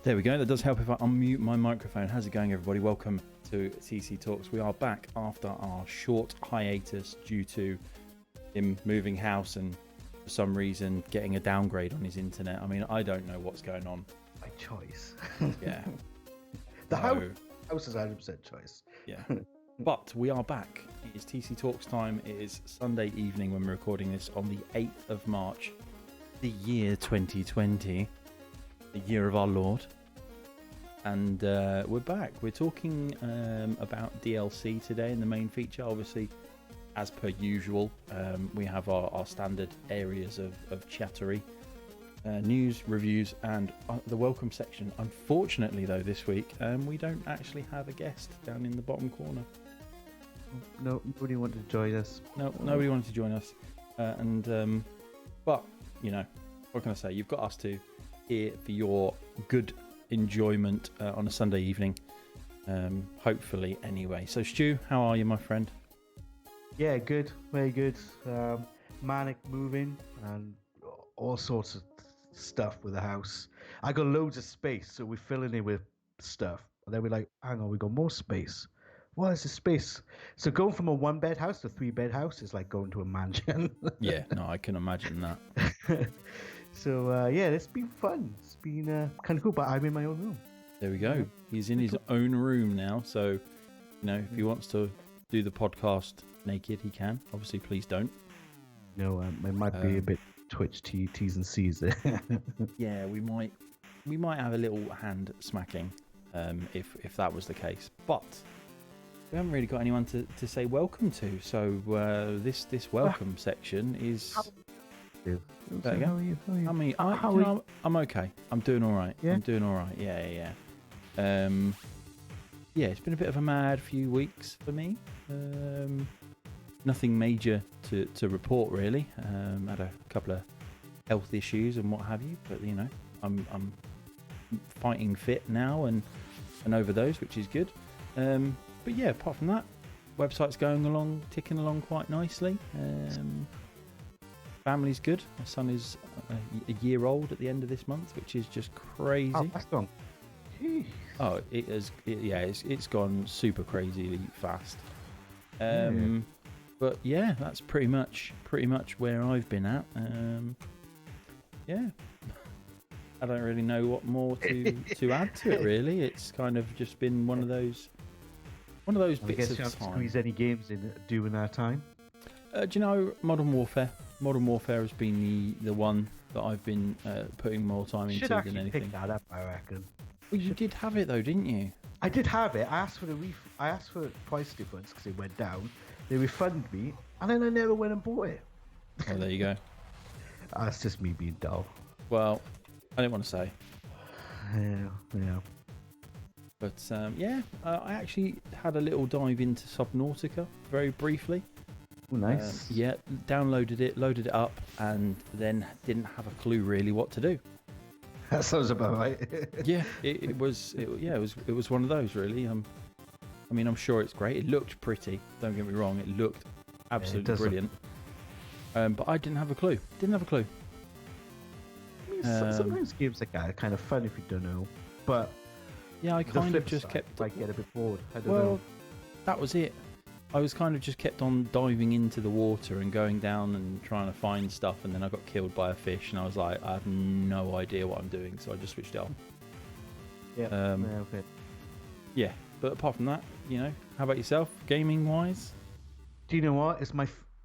There we go. That does help if I unmute my microphone. How's it going, everybody? Welcome to TC Talks. We are back after our short hiatus due to him moving house and for some reason getting a downgrade on his internet. I mean, I don't know what's going on. By choice. Yeah. The house is 100% choice. Yeah. But we are back. It is TC Talks time. It is Sunday evening when we're recording this on the 8th of March, the year 2020. The year of our Lord, and we're back. We're talking about DLC today in the main feature. Obviously, as per usual, we have our standard areas of chattery, news, reviews, and the welcome section. Unfortunately, though, this week we don't actually have a guest down in the bottom corner. No, nobody wanted to join us. No, nobody wanted to join us, but you know, what can I say? You've got us two here for your good enjoyment on a Sunday evening, hopefully anyway. So Stu, how are you, my friend? Yeah, good, very good. Manic moving and all sorts of stuff with the house. I got loads of space, so we're filling it with stuff, and then we're like, hang on, we got more space. What is the space? So going from a 1-bed house to a 3-bed house is like going to a mansion. Yeah, no, I can imagine that. So yeah, it's been fun. It's been kind of cool, but I'm in my own room. There we go. He's in his own room now, so you know, if he wants to do the podcast naked, he can. Obviously, please don't. No, it might be a bit Twitch T's and C's there. Yeah, we might have a little hand smacking if that was the case, but we haven't really got anyone to say welcome to. So this welcome section is. How are you? I mean, I'm okay. I'm doing all right. Yeah? I'm doing all right. Yeah. Yeah, it's been a bit of a mad few weeks for me. Nothing major to report really. Had a couple of health issues and what have you, but you know, I'm fighting fit now and over those, which is good. But yeah, apart from that, website's ticking along quite nicely. Family's good. My son is a year old at the end of this month, which is just crazy. Oh, that's gone. Jeez. Oh, it's gone super crazy fast. But yeah, that's pretty much where I've been at. Yeah, I don't really know what more to add to it. Really, it's kind of just been one of those bits of time. I guess you haven't squeezed any games in during that time. Do you know Modern Warfare? Modern Warfare has been the one that I've been putting more time into than anything. Pick that up, I reckon. Well, you did have it though, didn't you? I did have it. I asked for the price difference because it went down. They refunded me, and then I never went and bought it. Oh, there you go. That's just me being dull. Well, I didn't want to say. Yeah. But yeah, I actually had a little dive into Subnautica very briefly. Oh, nice. Yeah, downloaded it, loaded it up, and then didn't have a clue really what to do. That sounds about right. Yeah, it was one of those really. I mean, I'm sure it's great. It looked pretty. Don't get me wrong. It looked absolutely brilliant. But I didn't have a clue. I mean, sometimes games like that are kind of fun if you don't know. But yeah, I kind of just kept. I get a bit bored. I don't know. That was it. I was kind of just kept on diving into the water and going down and trying to find stuff, and then I got killed by a fish, and I was like, I have no idea what I'm doing, so I just switched it off. Yeah. Okay. Yeah, but apart from that, you know, how about yourself, gaming wise? Do you know what?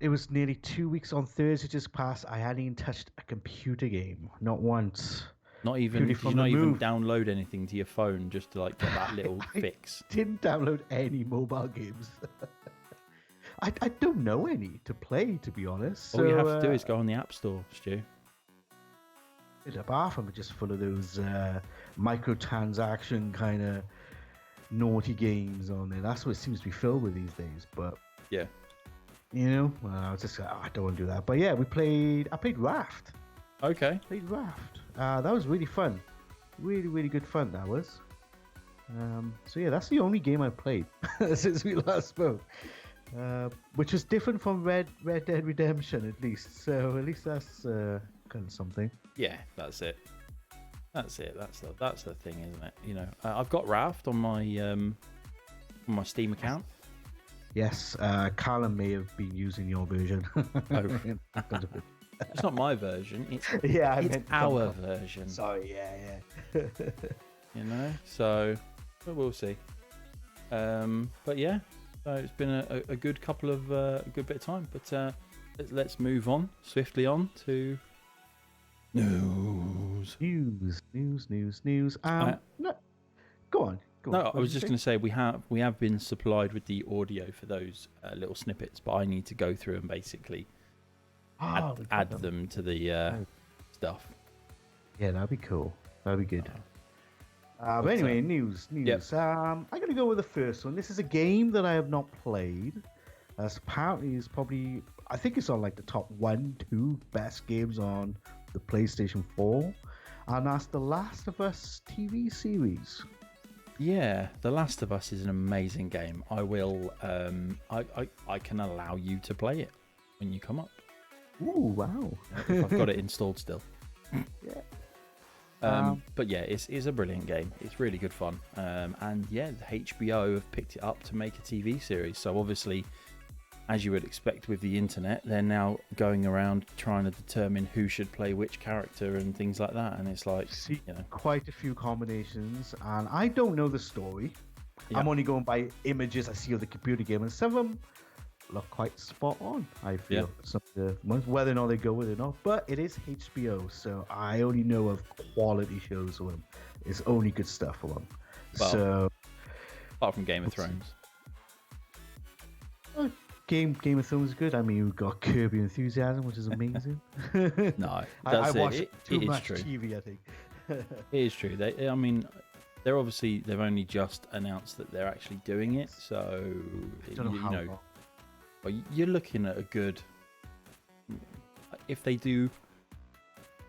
It was nearly 2 weeks on Thursday just passed. I hadn't even touched a computer game, not once. Not even, purely did you from not the even move. download anything to your phone just to like get that little I fix? didn't download any mobile games. I don't know any to play, to be honest. All you So have to do is go on the App Store, Stu. apart from it, just full of those microtransaction kind of naughty games on there. That's what it seems to be filled with these days. But Yeah. I was just like, I don't want to do that. But yeah, I played Raft. Okay. Played Raft. That was really fun. Really, really good fun, that was. So yeah, that's the only game I've played since we last spoke. Which was different from Red Dead Redemption, at least. So at least that's kind of something. Yeah, that's it. That's the thing, isn't it? I've got Raft on my Steam account. Yes, Callum may have been using your version. Oh. It's not my version. It's yeah, I it's meant our version. Sorry, yeah. So but we'll see. But yeah, so it's been a good couple of a good bit of time. But let's move on swiftly on to news. News. No, go on. No, I was just going to say we have been supplied with the audio for those little snippets, but I need to go through and basically add them to the stuff. Yeah, that'd be cool. That'd be good. But anyway, news. Yep. I'm going to go with the first one. This is a game that I have not played. Apparently, I think it's on like the top 1-2 best games on the PlayStation 4. And that's The Last of Us TV series. Yeah, The Last of Us is an amazing game. I will. I can allow you to play it when you come up. Ooh, wow! If I've got it installed still. Yeah. But yeah, it's a brilliant game. It's really good fun. And yeah, the HBO have picked it up to make a TV series. So obviously, as you would expect with the internet, they're now going around trying to determine who should play which character and things like that. And it's like, quite a few combinations, and I don't know the story. Yeah. I'm only going by images I see of the computer game, and some of them look quite spot on. I feel some of the ones, whether or not they go with it or not. But it is HBO, so I only know of quality shows for them. It's only good stuff for them. Well, so apart from Game of Thrones. Game of Thrones is good. I mean, we've got Kirby Enthusiasm, which is amazing. No, I watch too it much is true. TV, I think. It is true. They're they've only just announced that they're actually doing it. So well, you're looking at a good. If they do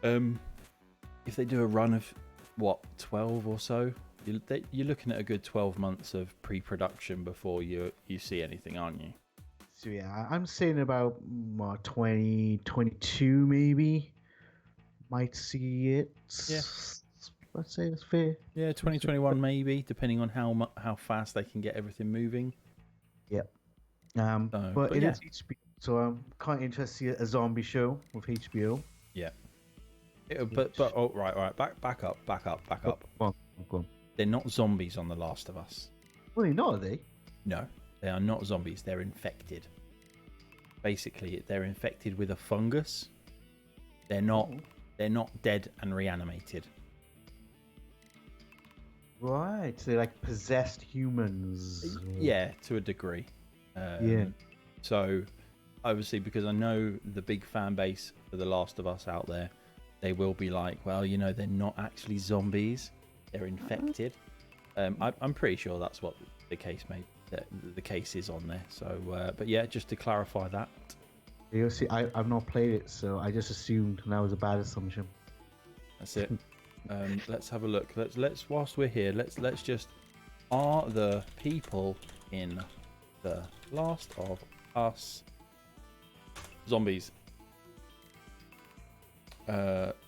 a run of 12 or so, you're looking at a good 12 months of pre-production before you see anything, aren't you? So yeah, I'm saying about 2022 maybe might see it. Yeah, let's say that's fair. Yeah, 2021 maybe, depending on how fast they can get everything moving. Yep. But it is HBO, so I'm quite interested to see a zombie show with HBO. Yeah. But right, back up. Go on. They're not zombies on The Last of Us. Well, they're not, are they? No, they are not zombies. They're infected. Basically, they're infected with a fungus. They're not dead and reanimated. Right, so they're like possessed humans. Yeah, to a degree. So, obviously, because I know the big fan base for The Last of Us out there, they will be like, well, they're not actually zombies. They're infected. I'm pretty sure that's what the case is on there. So, but yeah, just to clarify that. You see, I've not played it, so I just assumed that was a bad assumption. That's it. Let's have a look. Let's whilst we're here, let's just, are the people in The Last of Us zombies? Body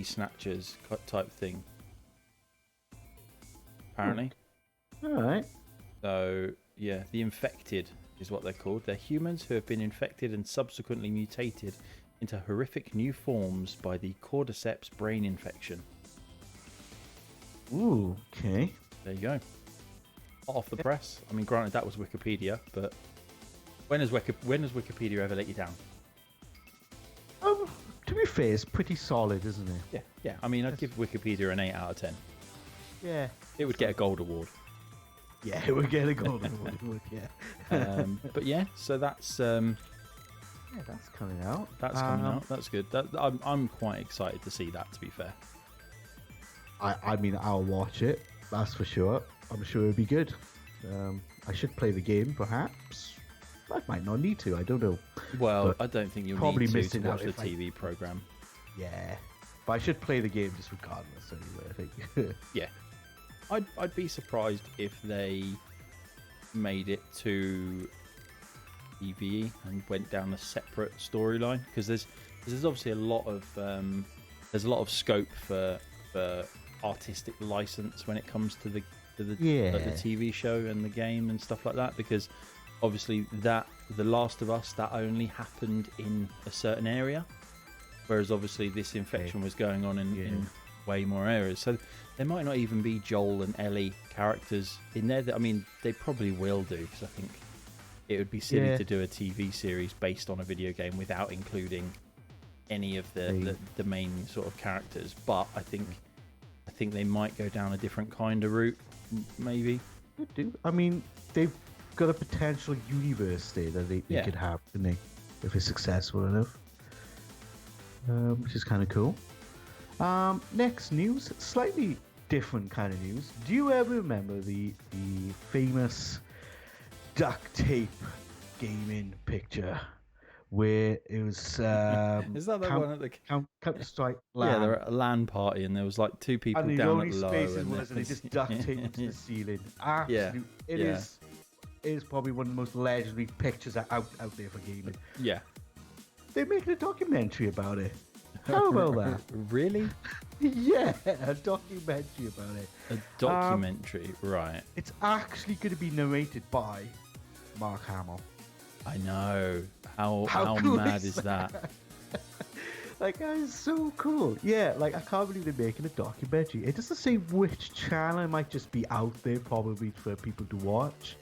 snatchers type thing. Apparently. All right. So yeah, the infected is what they're called. They're humans who have been infected and subsequently mutated into horrific new forms by the cordyceps brain infection. Ooh, okay. There you go. Hot off the press. I mean, granted, that was Wikipedia, but when has Wikipedia ever let you down? To be fair, it's pretty solid, isn't it? Yeah, yeah. I mean, I'd give Wikipedia an 8 out of 10. Yeah. It would get a gold award. Yeah, it would get a gold award. It would, yeah. But yeah, so that's yeah, that's coming out. that's coming out. That's good. I'm quite excited to see that. To be fair, I mean, I'll watch it. That's for sure. I'm sure it'll be good. I should play the game, perhaps. I might not need to. I don't know. well, But I don't think you'll probably need to missing watch out the if I- TV program. Yeah, but I should play the game just regardless. Anyway, I think. Yeah, I'd be surprised if they made it to EVE and went down a separate storyline, because there's obviously a lot of scope for artistic license when it comes to the Yeah. like the TV show and the game and stuff like that, because obviously that The Last of Us, that only happened in a certain area, whereas obviously this infection was going on in way more areas. So there might not even be Joel and Ellie characters in there. I mean, they probably will do, because I think it would be silly to do a TV series based on a video game without including any of the main sort of characters. But I think they might go down a different kind of route, maybe. Could do. I mean, they've got a potential universe there that they could have, couldn't they? If it's successful enough. Which is kind of cool. Next news, slightly different kind of news. Do you ever remember the famous duct tape gaming picture where it was Is that the one at the Counter Strike Yeah, LAN? they're at a LAN party and there was like two people And the down only at low. spaces And was, and they just duct taped to the ceiling. Absolute, it yeah. is probably one of the most legendary pictures out there for gaming. Yeah. They're making a documentary about it. How about that? Really? Yeah, a documentary about it. A documentary, right? It's actually going to be narrated by Mark Hamill. I know. How cool mad is that? Like, that is so cool. Yeah, like, I can't believe they're making a documentary. It doesn't say which channel. It might just be out there probably for people to watch.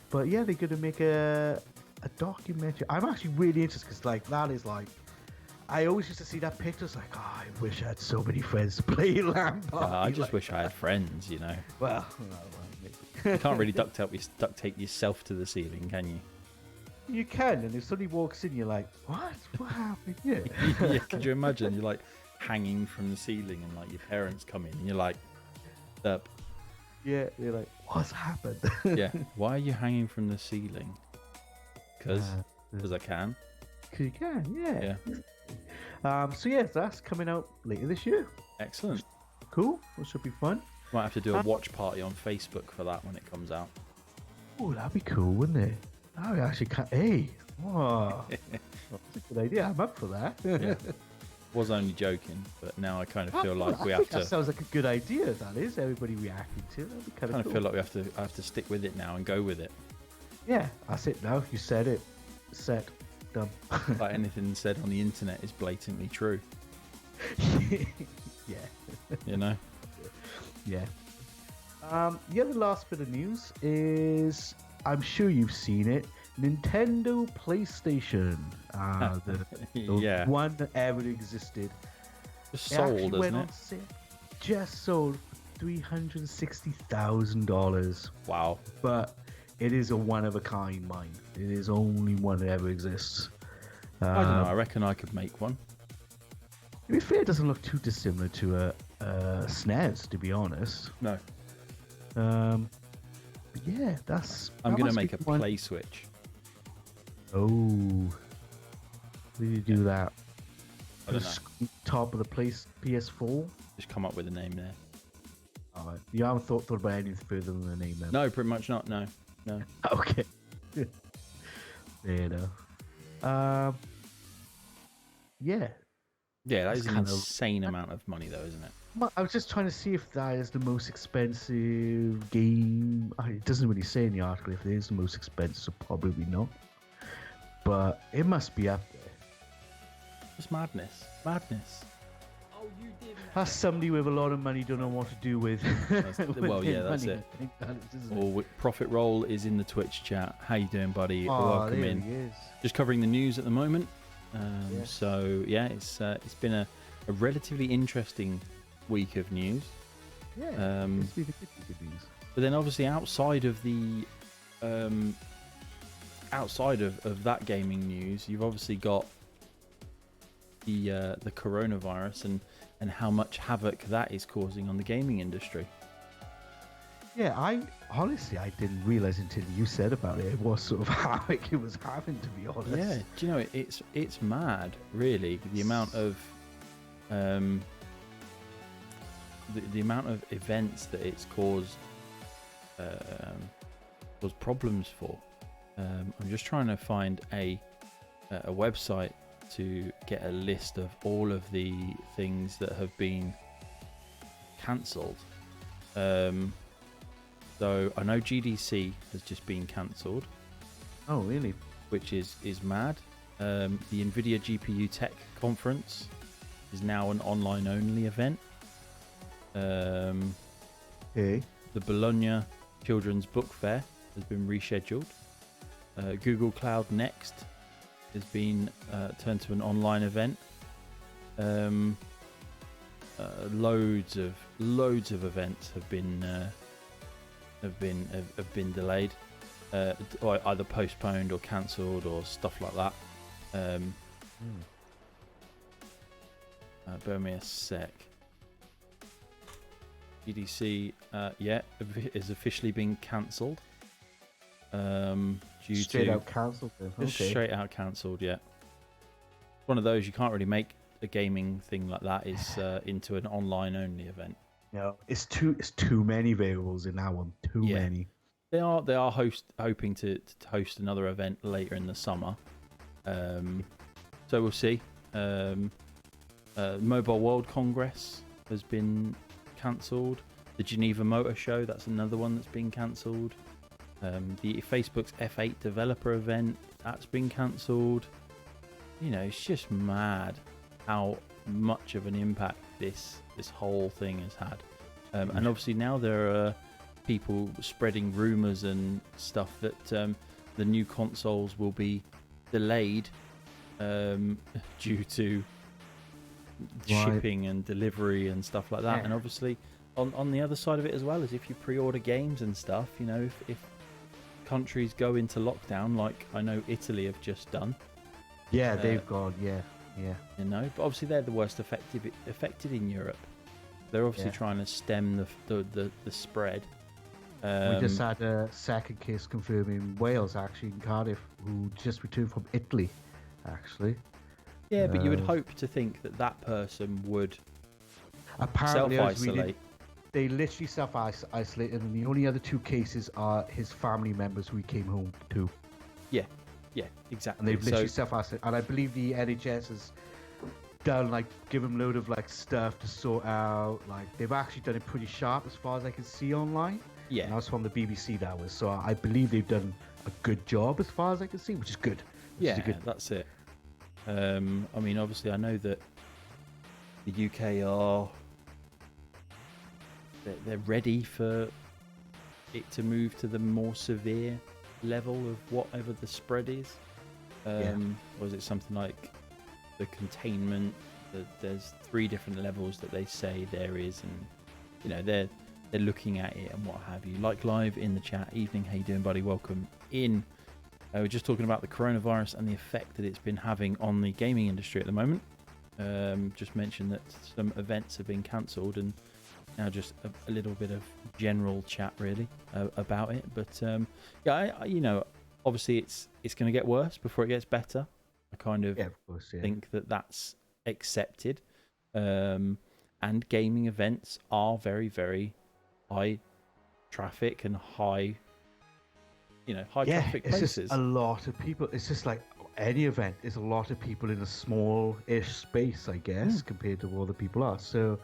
But yeah, they're going to make a documentary. I'm actually really interested because, like, that is like, I always used to see that picture. It's like, oh, I wish I had so many friends to play LAN party. I just wish I had friends, you know. Well, You can't really duct tape yourself to the ceiling, can you? you can, and if somebody walks in, you're like, what? What happened here? Yeah, could you imagine? You're like hanging from the ceiling and like your parents come in and you're like, up. Yeah, you're like, what's happened? Yeah, why are you hanging from the ceiling? Because I can. Because you can, yeah. Yeah. So yeah, that's coming out later this year. Excellent. Cool. That should be fun. Might have to do a watch party on Facebook for that when it comes out. Oh, that'd be cool, wouldn't it? Oh, actually can't. Hey, oh, that's a good idea. I'm up for that. Yeah. Was only joking, but now I kind of feel like I we think have that to. sounds like a good idea. That is everybody reacting to. That'd be kind Kind of of cool. feel like I have to stick with it now and go with it. Yeah, that's it. Now you said it. Set. Done. Like anything said on the internet is blatantly true. Yeah. You know. Yeah. The other last bit of news is, I'm sure you've seen it, Nintendo PlayStation. The Yeah. one that ever existed. Just It actually sold, went isn't on it? sale. Just sold $360,000. Wow. But it is a one of a kind mine. It is only one that ever exists. I don't know. I reckon I could make one. To be fair, it doesn't look too dissimilar to a SNES, to be honest. No. But yeah, I'm going to must make be a one. play switch. Oh, where do you do that? I don't The know. top of the PS4. Just come up with a name there. All right. You haven't thought about anything further than the name then. No, pretty much not. No. No. Okay. Fair enough. Yeah. Yeah, that That's is an kind of- insane amount of money, though, isn't it? I was just trying to see if that is the most expensive game. It doesn't really say in the article if it is the most expensive, so probably not. But it must be up there. Just madness. Madness. That's somebody with a lot of money don't know what to do with. with well, their yeah, that's money. it. I think that is, isn't it? Or Profit Roll is in the Twitch chat. How you doing, buddy? Oh, Welcome there in. he is. Just covering the news at the moment. Yes. So yeah, it's been a relatively interesting week of news. Yeah. It's been a good news. But then obviously outside of the outside of that gaming news, you've obviously got the coronavirus and how much havoc that is causing on the gaming industry. Yeah, I didn't realize until you said about it. It was sort of havoc it was having, to be honest. Yeah, do you know it's mad, really, the amount of the amount of events that it's caused problems for. I'm just trying to find a website to get a list of all of the things that have been cancelled. So I know GDC has just been cancelled. Oh, really? Which is mad. The NVIDIA GPU Tech Conference is now an online only event. Okay. The Bologna Children's Book Fair has been rescheduled. Google Cloud Next has been turned to an online event. Loads of events have been delayed, or either postponed or cancelled or stuff like that. Bear me a sec. GDC, is officially been cancelled. Straight out cancelled. Just straight out cancelled. Yeah, one of those you can't really make a gaming thing like that is into an online only event. No, it's too many variables in that one. Too many. They are hoping to host another event later in the summer. So we'll see. Mobile World Congress has been cancelled. The Geneva Motor Show, that's another one that's been cancelled. The Facebook's F8 developer event, that's been cancelled. You know, it's just mad how much of an impact this whole thing has had. And obviously now there are people spreading rumours and stuff that the new consoles will be delayed due to shipping and delivery and stuff like that. And obviously on the other side of it as well is if you pre-order games and stuff, you know, if countries go into lockdown like I know Italy have just done. Yeah, they've gone, yeah. You know, but obviously they're the worst affected in Europe. They're obviously trying to stem the spread. We just had a second case confirmed in Wales, actually, in Cardiff, who just returned from Italy, actually. Yeah, but you would hope to think that person would apparently self-isolate. They literally self-isolated, and the only other two cases are his family members who he came home to. Yeah, exactly. And they've literally self-isolated. And I believe the NHS has done, like, give him a load of, like, stuff to sort out. Like, they've actually done it pretty sharp as far as I can see online. Yeah. And that's from the BBC, that was. So I believe they've done a good job as far as I can see, which is good. That's it. I mean, obviously, I know that the UK are... They're ready for it to move to the more severe level of whatever the spread is. Or is it something like the containment? There's 3 different levels that they say there is, and you know they're looking at it and what have you. Like live in the chat, evening, how you doing, buddy? Welcome in. We're just talking about the coronavirus and the effect that it's been having on the gaming industry at the moment. Just mentioned that some events have been cancelled, and now just a little bit of general chat really about it. But I you know, obviously it's going to get worse before it gets better. I kind of think that that's accepted. And gaming events are very, very high traffic and high traffic places. It's just a lot of people. It's just like any event is a lot of people in a small-ish space, I guess, compared to what other people are. So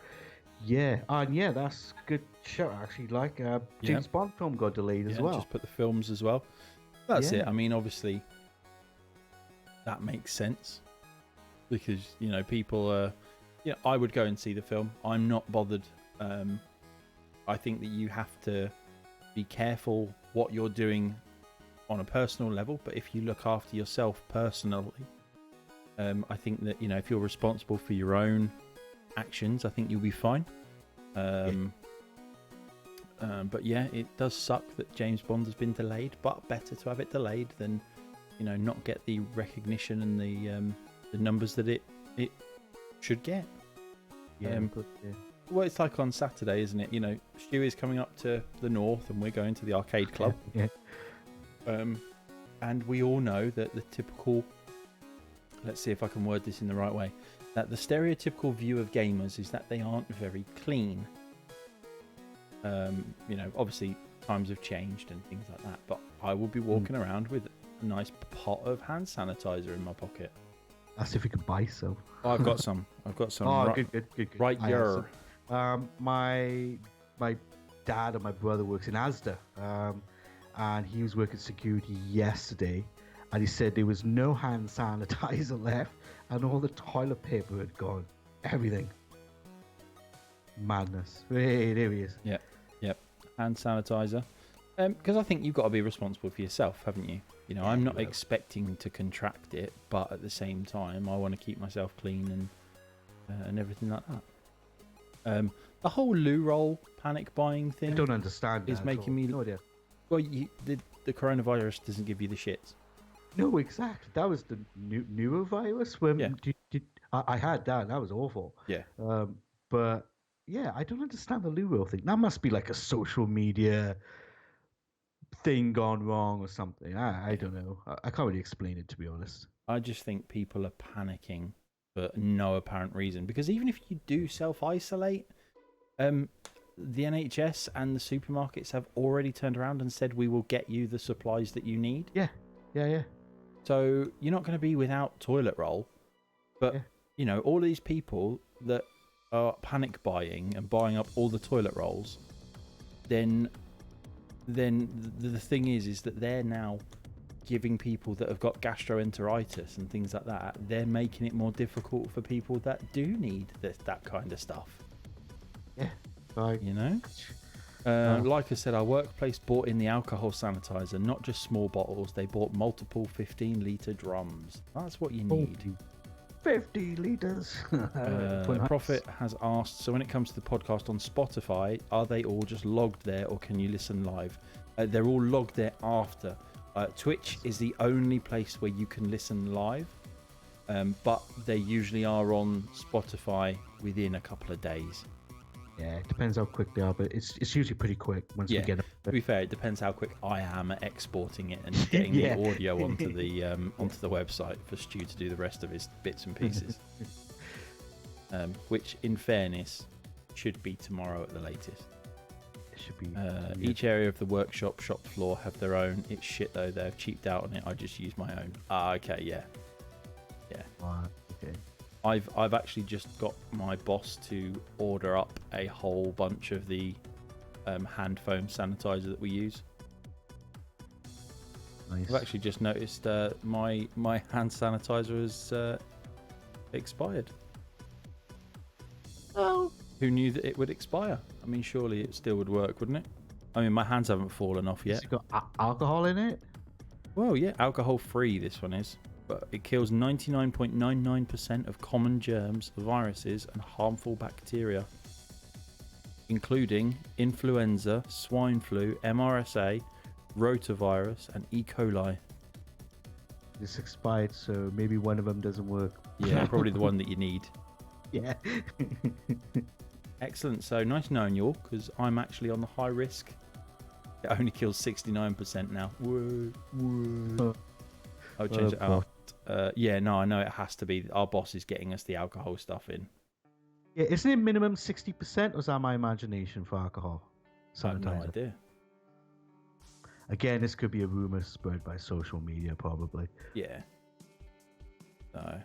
that's a good show actually. Like James Bond film got delayed as well. Just put the films as well. That's it. I mean, obviously that makes sense because you know people are. Yeah, I would go and see the film. I'm not bothered. I think that you have to be careful what you're doing on a personal level, but if you look after yourself personally, I think that, if you're responsible for your own actions, I think you'll be fine. But yeah, it does suck that James Bond has been delayed, but better to have it delayed than, not get the recognition and the numbers that it should get. Well, it's like on Saturday, isn't it? Stu is coming up to the north and we're going to the arcade club. Yeah. And we all know that the typical, let's see if I can word this in the right way, that the stereotypical view of gamers is that they aren't very clean. Obviously times have changed and things like that, but I will be walking around with a nice pot of hand sanitizer in my pocket. That's if you can buy some. Oh, I've got some. Oh, good. Right here. My dad and my brother works in Asda, and he was working security yesterday, and he said there was no hand sanitizer left, and all the toilet paper had gone. Everything. Madness. Hey, there he is. Yep. Hand sanitizer. Because I think you've got to be responsible for yourself, haven't you? I'm not expecting to contract it, but at the same time, I want to keep myself clean and everything like that. The whole loo roll panic buying thing. I don't understand. Is making me. No idea. Well, the coronavirus doesn't give you the shits. No, exactly. That was the newer virus. When I had that. That was awful. Yeah. But yeah, I don't understand the loo roll thing. That must be like a social media thing gone wrong or something. I don't know. I can't really explain it, to be honest. I just think people are panicking for no apparent reason. Because even if you do self-isolate, the NHS and the supermarkets have already turned around and said we will get you the supplies that you need. Yeah. So you're not going to be without toilet roll. But, all these people that are panic buying and buying up all the toilet rolls, then the thing is that they're now giving people that have got gastroenteritis and things like that, they're making it more difficult for people that do need that kind of stuff. Yeah, right. Like I said, our workplace bought in the alcohol sanitizer, not just small bottles. They bought multiple 15-litre drums. That's what you need. 50 litres. Prophet has asked, so when it comes to the podcast on Spotify, are they all just logged there or can you listen live? They're all logged there after. Twitch is the only place where you can listen live, but they usually are on Spotify within a couple of days. Yeah, it depends how quick they are, but it's usually pretty quick once we get it. To be fair, it depends how quick I am at exporting it and getting the audio onto the website for Stu to do the rest of his bits and pieces. Which, in fairness, should be tomorrow at the latest. It should be. Each area of the workshop, shop floor have their own. It's shit though; they've cheaped out on it. I just use my own. Okay, yeah. Okay. I've actually just got my boss to order up a whole bunch of the hand foam sanitizer that we use. Nice. I've actually just noticed my hand sanitizer has expired. Oh. Who knew that it would expire? I mean, surely it still would work, wouldn't it? I mean, my hands haven't fallen off yet. It's got alcohol in it? Well, yeah, alcohol-free this one is. But it kills 99.99% of common germs, viruses, and harmful bacteria, including influenza, swine flu, MRSA, rotavirus, and E. coli. It's expired, so maybe one of them doesn't work. Yeah, probably the one that you need. Yeah. Excellent. So nice knowing you all, because I'm actually on the high risk. It only kills 69% now. Whoa. I'll change it out. I know it has to be. Our boss is getting us the alcohol stuff in. Yeah, isn't it minimum 60%, or is that my imagination for alcohol? I have no idea. Again, this could be a rumor spread by social media, probably. Yeah. So.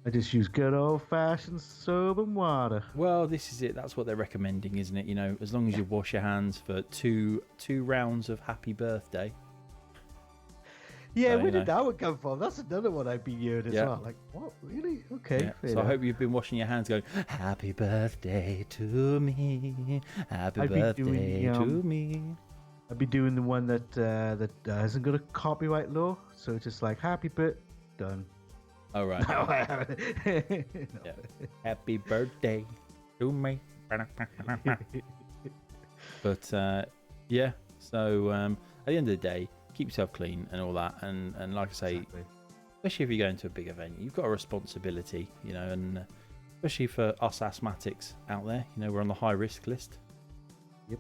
I just use good old-fashioned soap and water. Well, this is it. That's what they're recommending, isn't it? As long as you wash your hands for two rounds of happy birthday. Yeah, where did that one come from? That's another one I've been hearing as well. Like, what? Really? Okay. Yeah. So I hope you've been washing your hands going, happy birthday to me. Happy birthday to me. I'd be doing the one that hasn't got a copyright law. So it's just like, happy birthday, done. Oh, right. No, Yeah. I haven't. Yeah. Happy birthday to me. But yeah, so at the end of the day, keep yourself clean and all that. And like I say, Exactly. especially if you go into a big event, you've got a responsibility, you know, and especially for us asthmatics out there, you know, we're on the high risk list. Yep.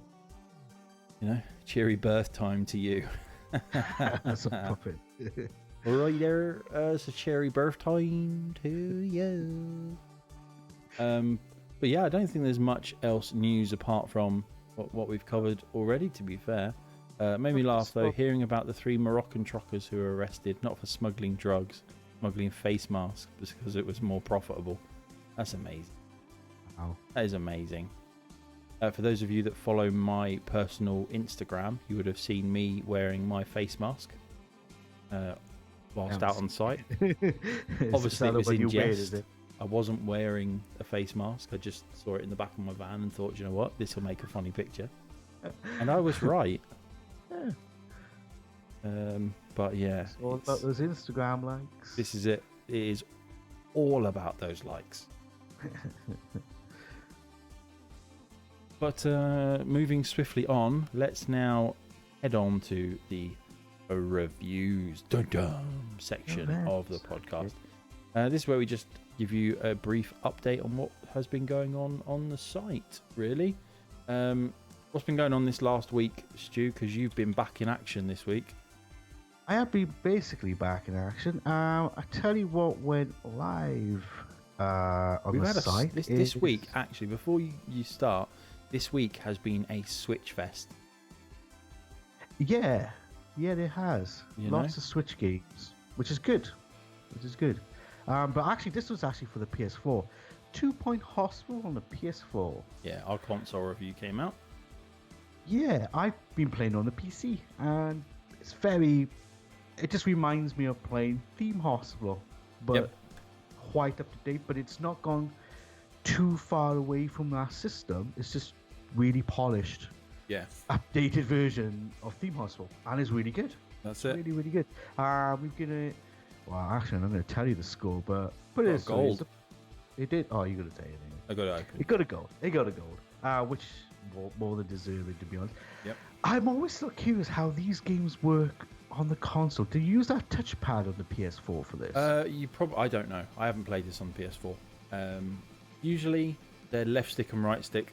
You know, cheery birth time to you. That's a puppet. All right there, it's a cherry birth time to you. But yeah, I don't think there's much else news apart from what we've covered already, to be fair. Made me laugh though, hearing about the 3 Moroccan truckers who were arrested, not for smuggling drugs, smuggling face masks because it was more profitable. That's amazing. Wow. That is amazing. For those of you that follow my personal Instagram, you would have seen me wearing my face mask whilst out on site. Obviously, it was in jest. I wasn't wearing a face mask. I just saw it in the back of my van and thought, you know what, this will make a funny picture. And I was right. Yeah. But yeah, It's all about those Instagram likes. this is it. It is all about those likes. But moving swiftly on, let's now head on to the reviews section of the podcast. This is where we just give you a brief update on what has been going on the site, really. What's been going on this last week, Stu, because you've been back in action this week. I have been basically back in action. I tell you what went live on We've the had site. this week, actually, before you start, this week has been a Switch Fest. Yeah, it has. You Lots know? of Switch games, which is good. But actually, this was actually for the PS4. 2 Point Hospital on the PS4. Yeah, our console review came out. Yeah, I've been playing on the PC, and it's it just reminds me of playing Theme Hospital, but Yep. quite up to date. But it's not gone too far away from that system. It's just really polished, Yeah, updated version of Theme Hospital, and it's really good. that's it. Really, really good. We're gonna. Well, actually, I'm not gonna tell you the score, but it's gold. It did. Oh, you gotta tell you. I got it open. It got a gold. It got a gold. Which more than deserving, to be honest. Yep. I'm always so curious how these games work on the console. Do you use that touchpad on the PS4 for this? I don't know. I haven't played this on PS4. Usually, they're left stick and right stick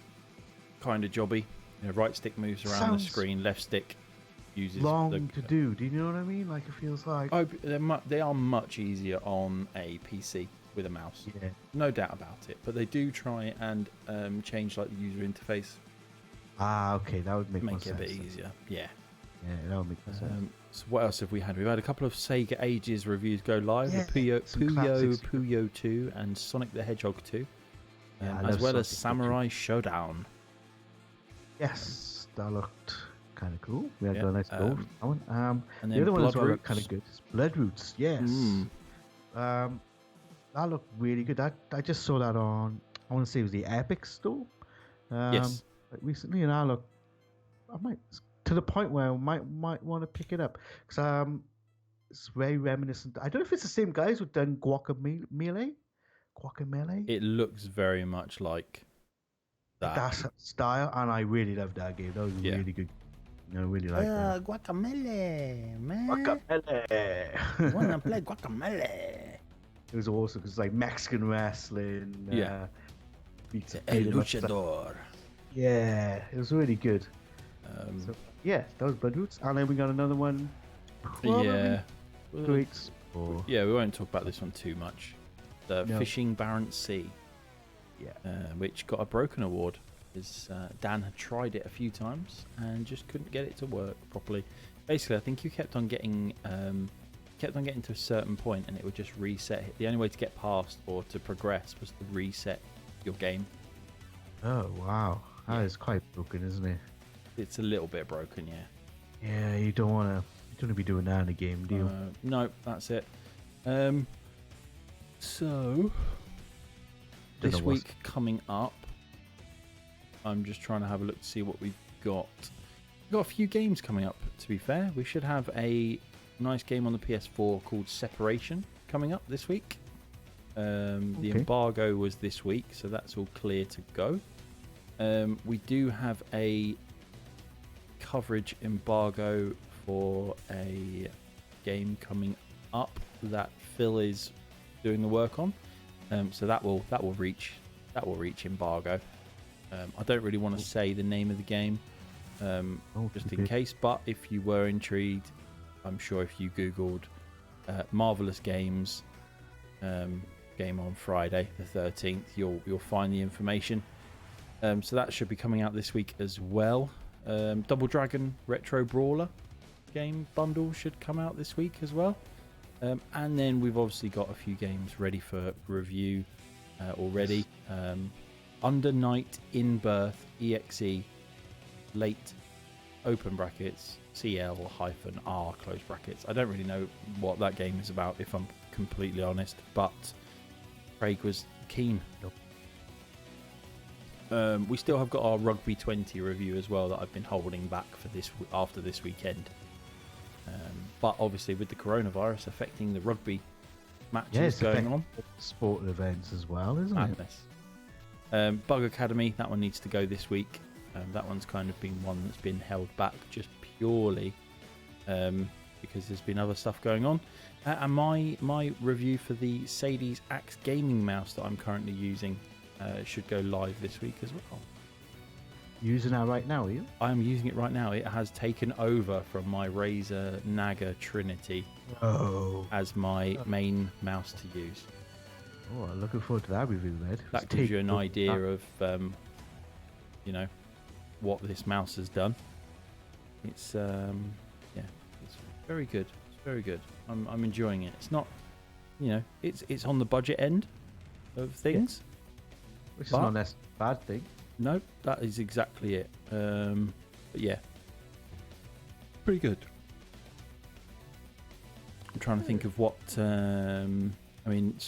kind of jobby. You know, right stick moves around the Sounds screen. Left stick uses long the, to do. Do you know what I mean? Like it feels like. Oh, they are much easier on a PC with a mouse. Yeah. No doubt about it. But they do try and change like the user interface, Okay, that would make more make it sense. a bit then. easier. Yeah. Yeah, that would make more sense. So what else have we had? We've had a couple of Sega Ages reviews go live. Yeah, some Puyo classics. Puyo 2 and Sonic the Hedgehog 2. Yeah, I as love well as Sonic the Samurai Showdown. Yes, that looked kind of cool. We had Yeah, a nice gold. That one. And The then other one as well Blood looked kind of Roots. good. Blood Roots, yes. Mm. That looked really good. I just saw that on. I want to say it was the Epic Store. Yes. Like recently, and I might to the point where I might want to pick it up because it's very reminiscent. I don't know if it's the same guys who've done Guacamelee. It looks very much like that. That style, and I really loved that game. That was Yeah. really good. I really like that. Guacamole, man. Guacamelee. Wanna play guacamole? It was awesome because like Mexican wrestling. Yeah. Beats El pretty much that. Luchador. Yeah, it was really good. Um, So yeah, that was Blood Roots, and then we got another one. yeah. Great. Yeah, we won't talk about this one too much. The No. Fishing Barents Sea, Yeah. which got a broken award. Is Dan had tried it a few times and just couldn't get it to work properly. Basically, I think you kept on getting to a certain point and it would just reset. The only way to get past or to progress was to reset your game. Oh wow, that Yeah. is quite broken, isn't it? It's a little bit broken, yeah. Yeah, you don't want to be doing that in a game, do you? No, that's it. So Don't this know what's- week coming up, I'm just trying to have a look to see what we've got. We've got a few games coming up, to be fair. We should have a nice game on the PS4 called Separation coming up this week. The embargo was this week, so that's all clear to go. We do have a coverage embargo for a game coming up that Phil is doing the work on. So that will reach embargo. I don't really want to say the name of the game, just in case. But if you were intrigued, I'm sure if you googled Marvelous Games game on Friday the 13th, you'll find the information. So that should be coming out this week as well. Double Dragon Retro Brawler game bundle should come out this week as well. And then we've obviously got a few games ready for review already. Under Night In Birth EXE late open brackets CL-R close brackets. I don't really know what that game is about, if I'm completely honest, but Craig was keen. We still have got our Rugby 20 review as well that I've been holding back for after this weekend. But obviously with the coronavirus affecting the rugby matches going on, sport events as well, isn't it? Bug Academy, that one needs to go this week. That one's kind of been one that's been held back just purely because there's been other stuff going on. And my review for the Sadie's Axe gaming mouse that I'm currently using should go live this week as well. Using that right now, are you? I am using it right now. It has taken over from my Razer Naga Trinity as my main mouse to use. Oh, I'm looking forward to that review, Ed. That gives you an idea of, what this mouse has done. It's it's very good. It's very good. I'm enjoying it. It's not, it's on the budget end of things, which is not a bad thing. No, that is exactly it. But yeah, pretty good. I'm trying to think of what. Some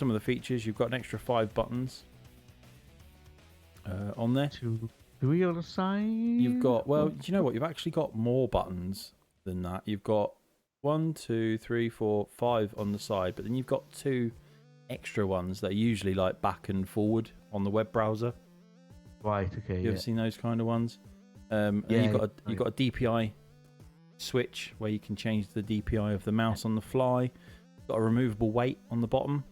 of the features. You've got an extra 5 buttons on there. 3 on the side. You've got. Well, do you know what? You've actually got more buttons than that. You've got 1, 2, 3, 4, 5 on the side, but then you've got 2 extra ones that are usually like back and forward on the web browser. Right. Okay. You ever seen those kind of ones? And you've got a DPI switch where you can change the DPI of the mouse on the fly. You've got a removable weight on the bottom.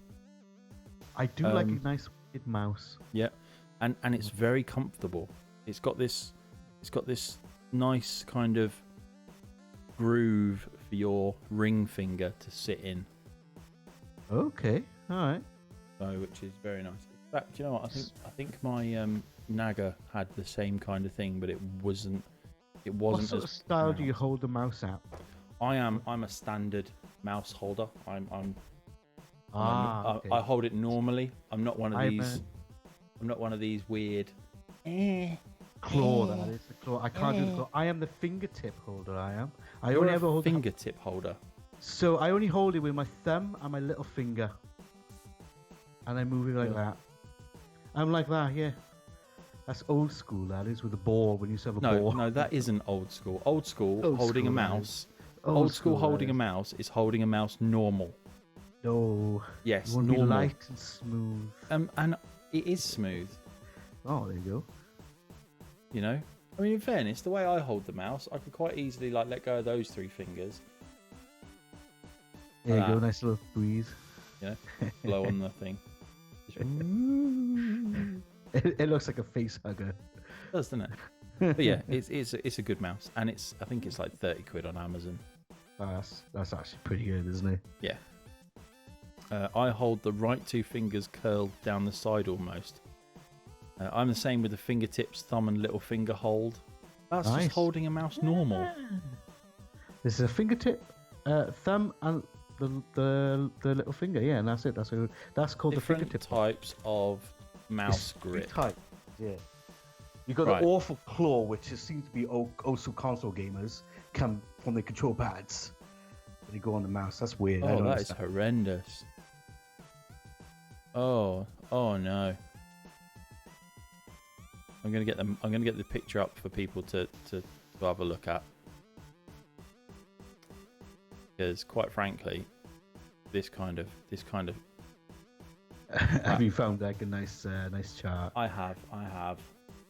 I do like a nice weighted mouse. Yeah, and it's very comfortable. It's got this nice kind of groove for your ring finger to sit in. Okay. All right. So, which is very nice. In fact, you know what? I think my Naga had the same kind of thing, but it wasn't. What sort of style do you hold the mouse at? I'm a standard mouse holder. Okay. I hold it normally. I'm not one of these. I'm not one of these weird. Claw. That is the claw. I can't do the claw. I am the fingertip holder. I am. I only ever hold fingertip holder. So I only hold it with my thumb and my little finger, and I move it like that. I'm like that, yeah. That's old school, that is, with the ball, when you used to have a ball. No, that isn't old school. Old school holding a mouse. Old school holding a mouse is holding a mouse normal. No. Yes, you want normal. To be light and smooth. And it is smooth. Oh, there you go. In fairness, the way I hold the mouse, I could quite easily let go of those 3 fingers. There you go, nice little breeze. Blow on the thing. It looks like a face hugger. It does, doesn't it? But yeah, it's a good mouse, and I think it's like 30 quid on Amazon. That's actually pretty good, isn't it? Yeah. I hold the right 2 fingers curled down the side almost. I'm the same with the fingertips, thumb and little finger hold. That's just holding a mouse normal. This is a fingertip, thumb, and the little finger. Yeah, and that's it. That's called different the fingertip. Types of mouse grip. Type. Yeah. You got the awful claw, which seems to be also console gamers come from the control pads. They go on the mouse. That's weird. Oh, that is horrendous. Oh no. I'm gonna get the picture up for people to have a look at. Because quite frankly, this kind of Have you found like a nice chart? I have.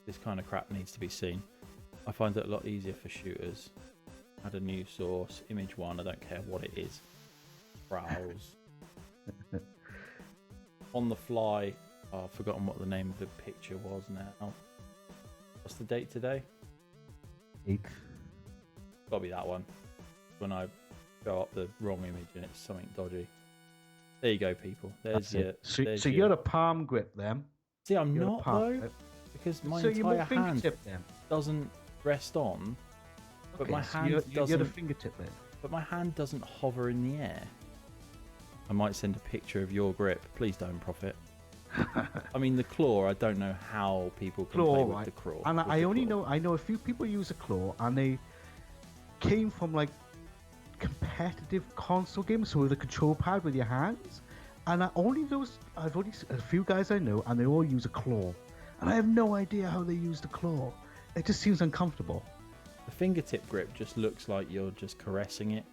This kind of crap needs to be seen. I find it a lot easier for shooters. Add a new source, image one. I don't care what it is. Browse. On the fly. Oh, I've forgotten what the name of the picture was now. What's the date today? 8th. Gotta be that one. When I go up the wrong image and it's something dodgy. There you go, people. There's your. So you're a palm grip then? See, I'm not though, because my entire hand then doesn't rest on. But my hand doesn't. You're the fingertip then. But my hand doesn't hover in the air. I might send a picture of your grip. Please don't, Prophet. I mean, the claw. I don't know how people can play with the claw. And I know a few people use a claw, and they came from like competitive console games, so with a control pad with your hands. And I've only a few guys I know, and they all use a claw, and I have no idea how they use the claw. It just seems uncomfortable. The fingertip grip just looks like you're just caressing it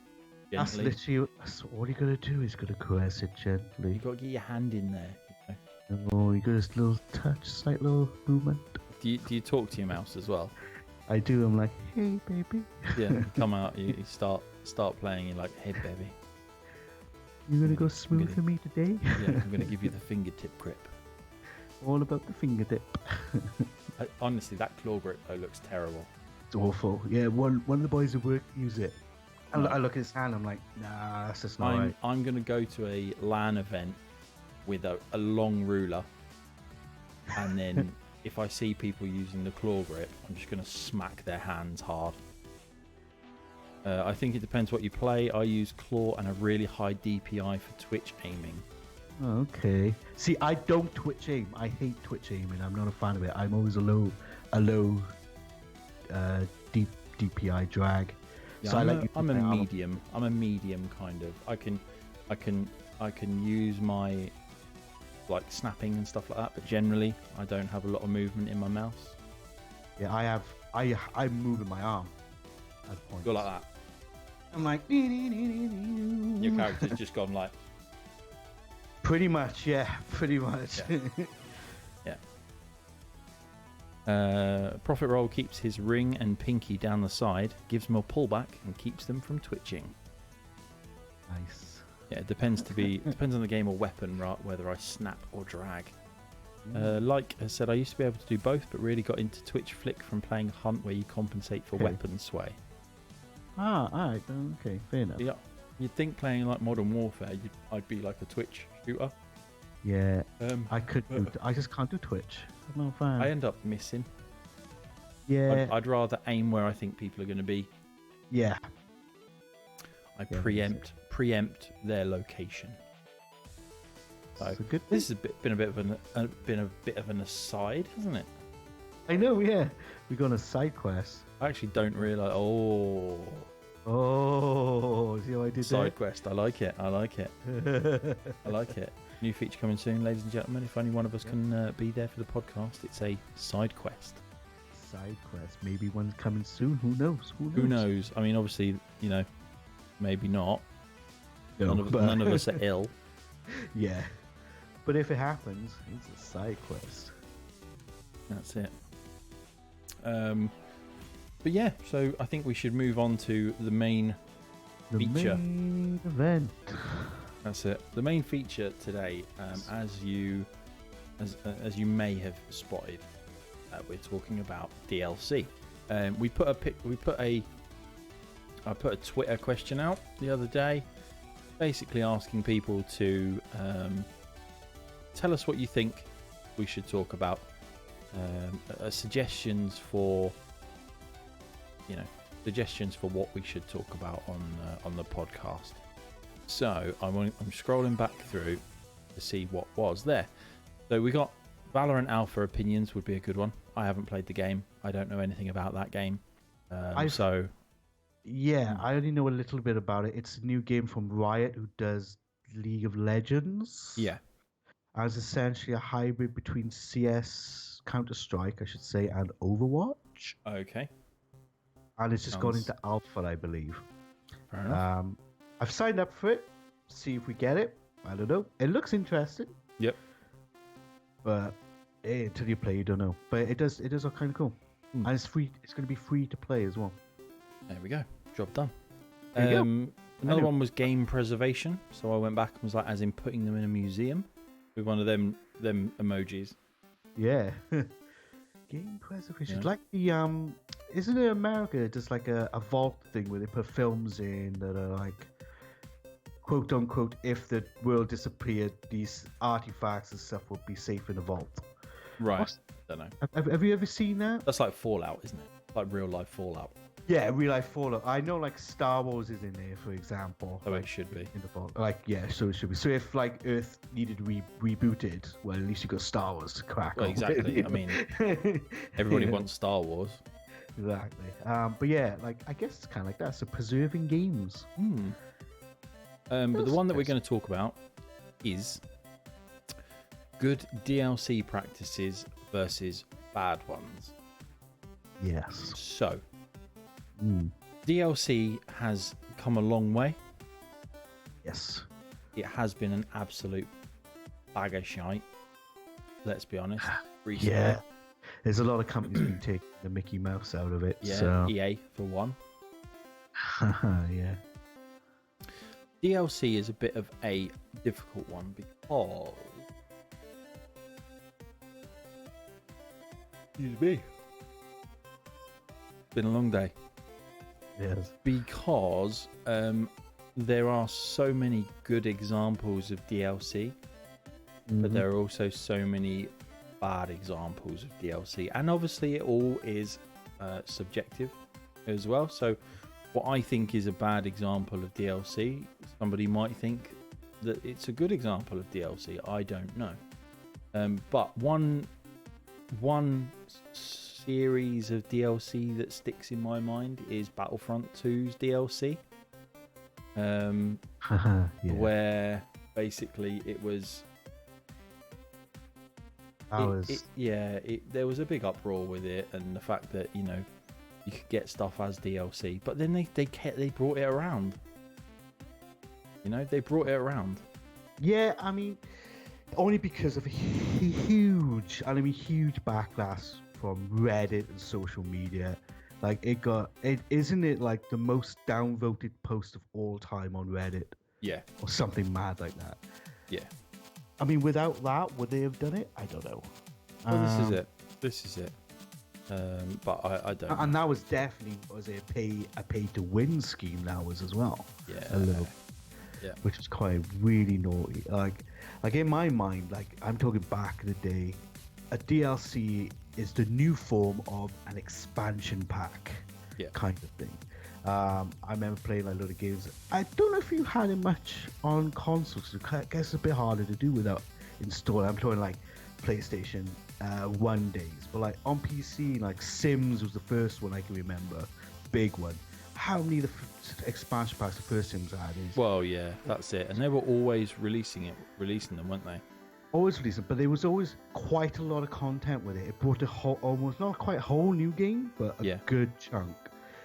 gently. That's literally all you gotta do is gotta caress it gently. You gotta get your hand in there. Oh, you got this little touch, slight little movement. Do you talk to your mouse as well? I do. I'm like, hey, baby. Yeah, you come out. You start playing. You're like, hey, baby. You gonna go smooth for me today? Yeah, I'm gonna give you the fingertip grip. All about the fingertip. Honestly, that claw grip though looks terrible. It's awful. Yeah, one of the boys at work use it. I look at his hand. I'm like, nah, that's just not right. I'm gonna go to a LAN event with a long ruler, and then if I see people using the claw grip, I'm just going to smack their hands hard. I think it depends what you play. I use claw and a really high DPI for twitch aiming. Okay. See, I don't twitch aim. I hate twitch aiming. I'm not a fan of it. I'm always a low DPI drag. Yeah, so I'm a medium. I'm a medium kind of. I can use my like snapping and stuff like that, but generally I don't have a lot of movement in my mouse. Yeah, I'm moving my arm at points. Go like that. I'm like your character's just gone like pretty much, yeah, pretty much. Yeah. Prophet Roll keeps his ring and pinky down the side, gives them a pullback and keeps them from twitching. Nice. Yeah, it depends on the game or weapon, right? Whether I snap or drag. Like I said, I used to be able to do both, but really got into Twitch Flick from playing Hunt, where you compensate for weapon sway. Ah, alright, okay, fair enough. Yeah, you'd think playing like Modern Warfare, I'd be like a Twitch shooter. Yeah, I just can't do Twitch. I'm not a fan. I end up missing. Yeah, I'd rather aim where I think people are going to be. Yeah. I preempt their location. So this has been a bit of an aside, hasn't it? I know, yeah. We've gone a side quest. I actually don't realise. See what I did side quest. I like it. I like it. New feature coming soon, ladies and gentlemen. If only one of us can be there for the podcast, it's a side quest. Side quest. Maybe one's coming soon. Who knows? Who knows? I mean, obviously, maybe not. No, none of us are ill. Yeah. But if it happens, it's a side quest. That's it. But yeah, so I think we should move on to the main feature. Main event. That's it. The main feature today, as you may have spotted, we're talking about DLC. I put a Twitter question out the other day, basically asking people to tell us what you think we should talk about, suggestions for what we should talk about on the podcast. So I'm scrolling back through to see what was there. So we got Valorant Alpha opinions would be a good one. I haven't played the game. I don't know anything about that game. Yeah, I only know a little bit about it. It's a new game from Riot, who does League of Legends. Yeah. As essentially a hybrid between CS, Counter-Strike, I should say, and Overwatch. Okay. And it's just gone into Alpha, I believe. Fair enough. I've signed up for it. See if we get it. I don't know. It looks interesting. Yep. but until you play, you don't know. But it does look kind of cool, and it's free. It's going to be free to play as well. There we go. Job done. There you go. Another one was game preservation. So I went back and was like, as in putting them in a museum with one of them emojis. Yeah. Game preservation. Yeah. Like the isn't it America just like a vault thing where they put films in that are like quote unquote, if the world disappeared, these artifacts and stuff would be safe in a vault. Right. Don't know. Have you ever seen that? That's like Fallout, isn't it? Like real life Fallout. Yeah, real life Fallout. I know, like Star Wars is in there, for example. Oh, like, it should be. in the vault. Like, yeah, so it should be. So if like Earth needed rebooted, well, at least you got Star Wars to crack Well, on. exactly. I mean, everybody wants Star Wars. Exactly. But yeah, like I guess it's kind of like that. So preserving games. But the one that we're going to talk about is good DLC practices versus bad ones. Yes. So, DLC has come a long way. Yes. It has been an absolute bag of shite. Let's be honest. Recently. Yeah. There's a lot of companies who take the Mickey Mouse out of it. Yeah, So. EA for one. Yeah. DLC is a bit of a difficult one because... Excuse me. It's been a long day. Yes. Because there are so many good examples of DLC, but there are also so many bad examples of DLC. And obviously it all is subjective as well. So what I think is a bad example of DLC, somebody might think that it's a good example of DLC. I don't know. But one series of DLC that sticks in my mind is Battlefront 2's DLC. Yeah. Where basically it was... there was a big uproar with it, and the fact that, you know, you could get stuff as DLC, but then they brought it around. You know, they brought it around. Yeah, I mean, only because of a huge backlash from Reddit and social media. Like isn't it like the most downvoted post of all time on Reddit? Yeah. Or something mad like that. Yeah. I mean, without that, would they have done it? I don't know. Well, this is it. But I don't know. And that was definitely a pay to win scheme. That was as well. Yeah. A little. Yeah. Which was quite really naughty. Like in my mind, like I'm talking back in the day, a DLC is the new form of an expansion pack. Yeah. Kind of thing. I remember playing like a lot of games. I don't know if you had it much on consoles. I guess it's a bit harder to do without installing. I'm talking like PlayStation 1 days, but like on PC, like Sims was the first one I can remember, big one. How many of the expansion packs the first Sims had? Well, yeah, that's it. And they were always releasing them, weren't they? Always releasing, but there was always quite a lot of content with it. It brought almost not quite a whole new game, but a good chunk.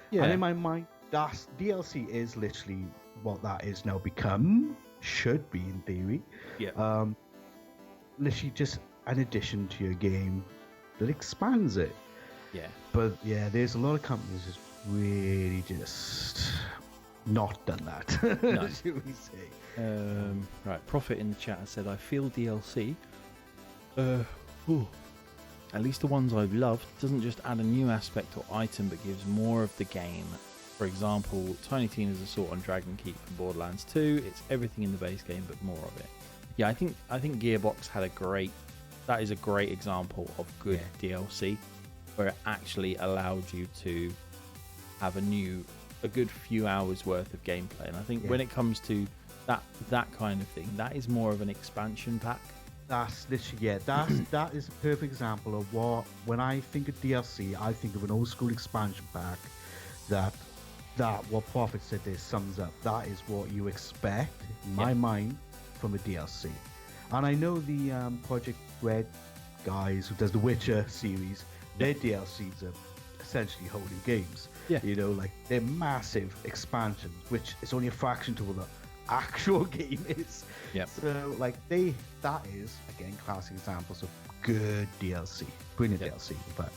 Yeah. And in my mind, that's DLC is literally what that is now become. Should be in theory. Yeah. Literally just an addition to your game that expands it. Yeah. But yeah, there's a lot of companies just really just not done that. No. Should we say? Right. Prophet in the chat has said, I feel DLC. At least the ones I've loved doesn't just add a new aspect or item, but gives more of the game. For example, Tiny Tina's Assault on Dragon Keep from Borderlands 2. It's everything in the base game, but more of it. Yeah, I think Gearbox had that is a great example of good DLC, where it actually allowed you to have a good few hours worth of gameplay. And I think when it comes to that kind of thing, that is more of an expansion pack. That's literally that is a perfect example of when I think of DLC, I think of an old school expansion pack that what Prophet said there sums up. That is what you expect in my mind from a DLC. And I know the Project Red guys who does the Witcher series, their DLCs are essentially whole new games. Yeah. You know, like they're massive expansions, which is only a fraction to what actual game is. Yep. So like that is again classic examples of good DLC, brilliant DLC. But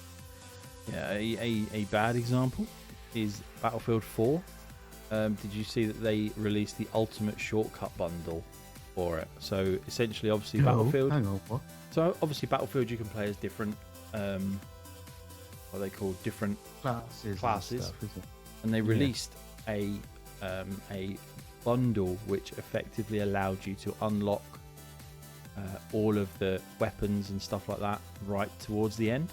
yeah, a bad example is Battlefield 4. Did you see that they released the Ultimate Shortcut bundle for it? So essentially, obviously, Battlefield. Hang on, what? So obviously, Battlefield you can play as different, what are they called? Different Classes. classes. And, stuff, isn't it? And they released a bundle which effectively allowed you to unlock all of the weapons and stuff like that right towards the end.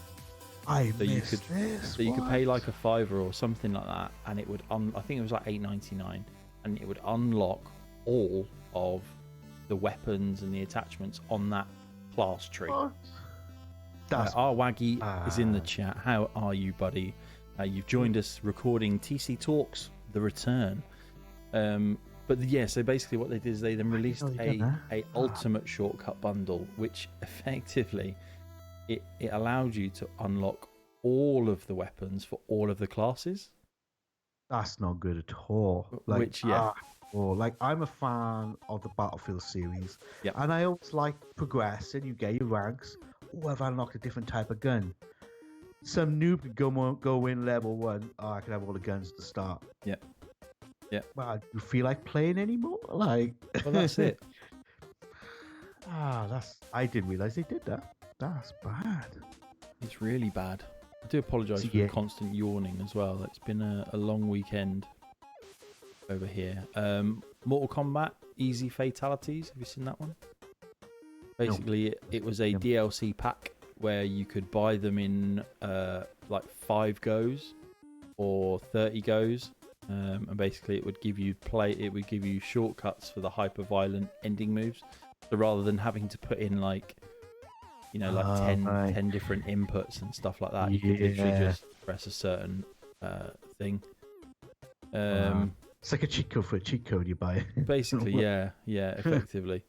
I So you missed could this. so you could pay what? like a $5 or something like that, and it would I think it was like $8.99, and it would unlock all of the weapons and the attachments on that class tree. What? That's Our Waggy is in the bad. chat. How are you, buddy? You've joined us recording TC Talks, The Return. But yeah, so basically what they did is they then released hell you done a ultimate shortcut bundle, which effectively it allowed you to unlock all of the weapons for all of the classes. That's not good at all. Like, Which, yeah. or like I'm a fan of the Battlefield series, Yep. and I always like progressing. You get your ranks. Oh, I've unlocked a different type of gun. Some noob could go in level 1. Oh, I can have all the guns at the start. Yep. Yep. Well, do you feel like playing anymore? Like, Well, that's it. I didn't realize they did that. That's bad. It's really bad. I do apologise So, for yeah. the constant yawning as well. It's been a long weekend over here. Mortal Kombat Easy Fatalities. Have you seen that one? Basically, it was a No. DLC pack where you could buy them in like 5 goes or 30 goes, and basically it would give you shortcuts for the hyper violent ending moves. So rather than having to put in like 10 different inputs and stuff like that, you could literally Yeah. just press a certain thing. It's like a cheat code for a cheat code you buy. Basically, yeah, effectively.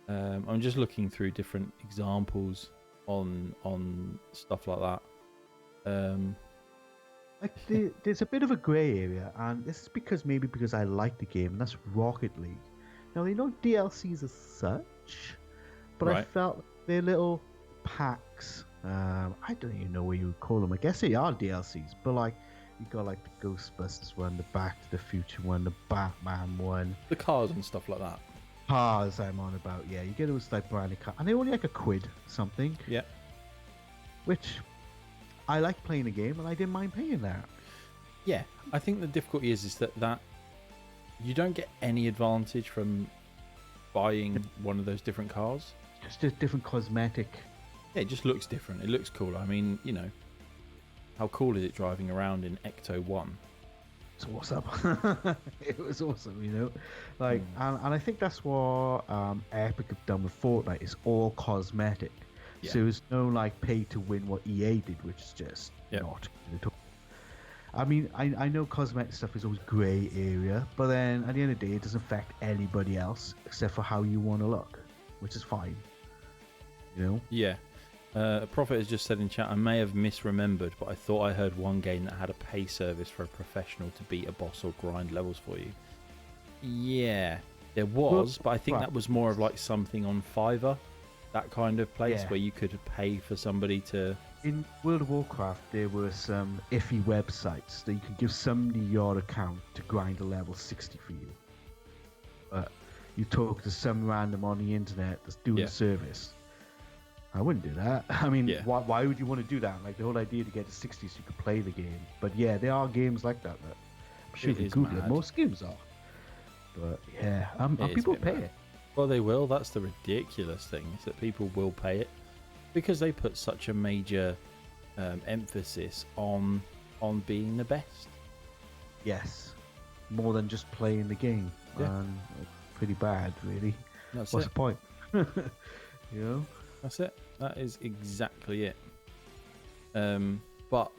I'm just looking through different examples on stuff like that. There's a bit of a grey area, and this is because I like the game, and that's Rocket League. Now, they don't DLCs as such, but I Right. felt they're little packs. I don't even know what you would call them. I guess they are DLCs, but like you got like the Ghostbusters one, the Back to the Future one, the Batman one, The cars and stuff like that. cars I'm on about. Yeah, you get those like branded cars, and they're only like a quid something. Yeah. Which I like playing the game, and I didn't mind paying that. Yeah, I think the difficulty is that you don't get any advantage from buying one of those different cars. Just a different cosmetic. Yeah, it just looks different. It looks cool. I mean, how cool is it driving around in Ecto 1? It's awesome. It was awesome, like, and I think that's what Epic have done with Fortnite. It's all cosmetic, Yeah. so there's no like pay to win what EA did, which is just Yep. not good at all. I mean, I know cosmetic stuff is always grey area, but then at the end of the day, it doesn't affect anybody else except for how you want to look, which is fine. Yeah. Prophet has just said in chat, I may have misremembered, but I thought I heard one game that had a pay service for a professional to beat a boss or grind levels for you. Yeah, there was, but I think that was more of like something on Fiverr, that kind of place Yeah. where you could pay for somebody to... In World of Warcraft, there were some iffy websites that you could give somebody your account to grind a level 60 for you. But you talk to some random on the internet that's doing a service. I wouldn't do that. I mean, why would you want to do that? Like, the whole idea to get to 60 so you could play the game. But yeah, there are games like that. I'm sure It you is can Google it. mad. Most games are. But yeah, It is a people bit pay mad. it. Well, they will. That's the ridiculous thing, is that people will pay it because they put such a major emphasis on being the best. Yes. More than just playing the game. Yeah. And pretty bad, really. That's What's it. the point? That's it. That is exactly it. But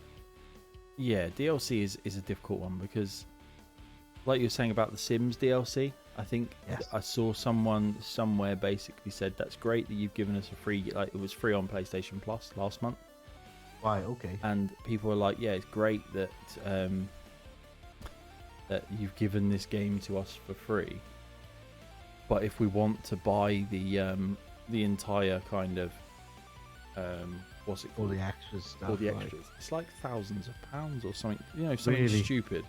yeah, DLC is a difficult one because, like you were saying about the Sims DLC, I think I saw someone somewhere basically said that's great that you've given us a free, like it was free on PlayStation Plus last month. Right, okay. And people were like, yeah, it's great that that you've given this game to us for free. But if we want to buy the entire kind of what's it All called? the extras stuff. All the like- extras. It's like thousands of pounds or something. You know, something Really? stupid.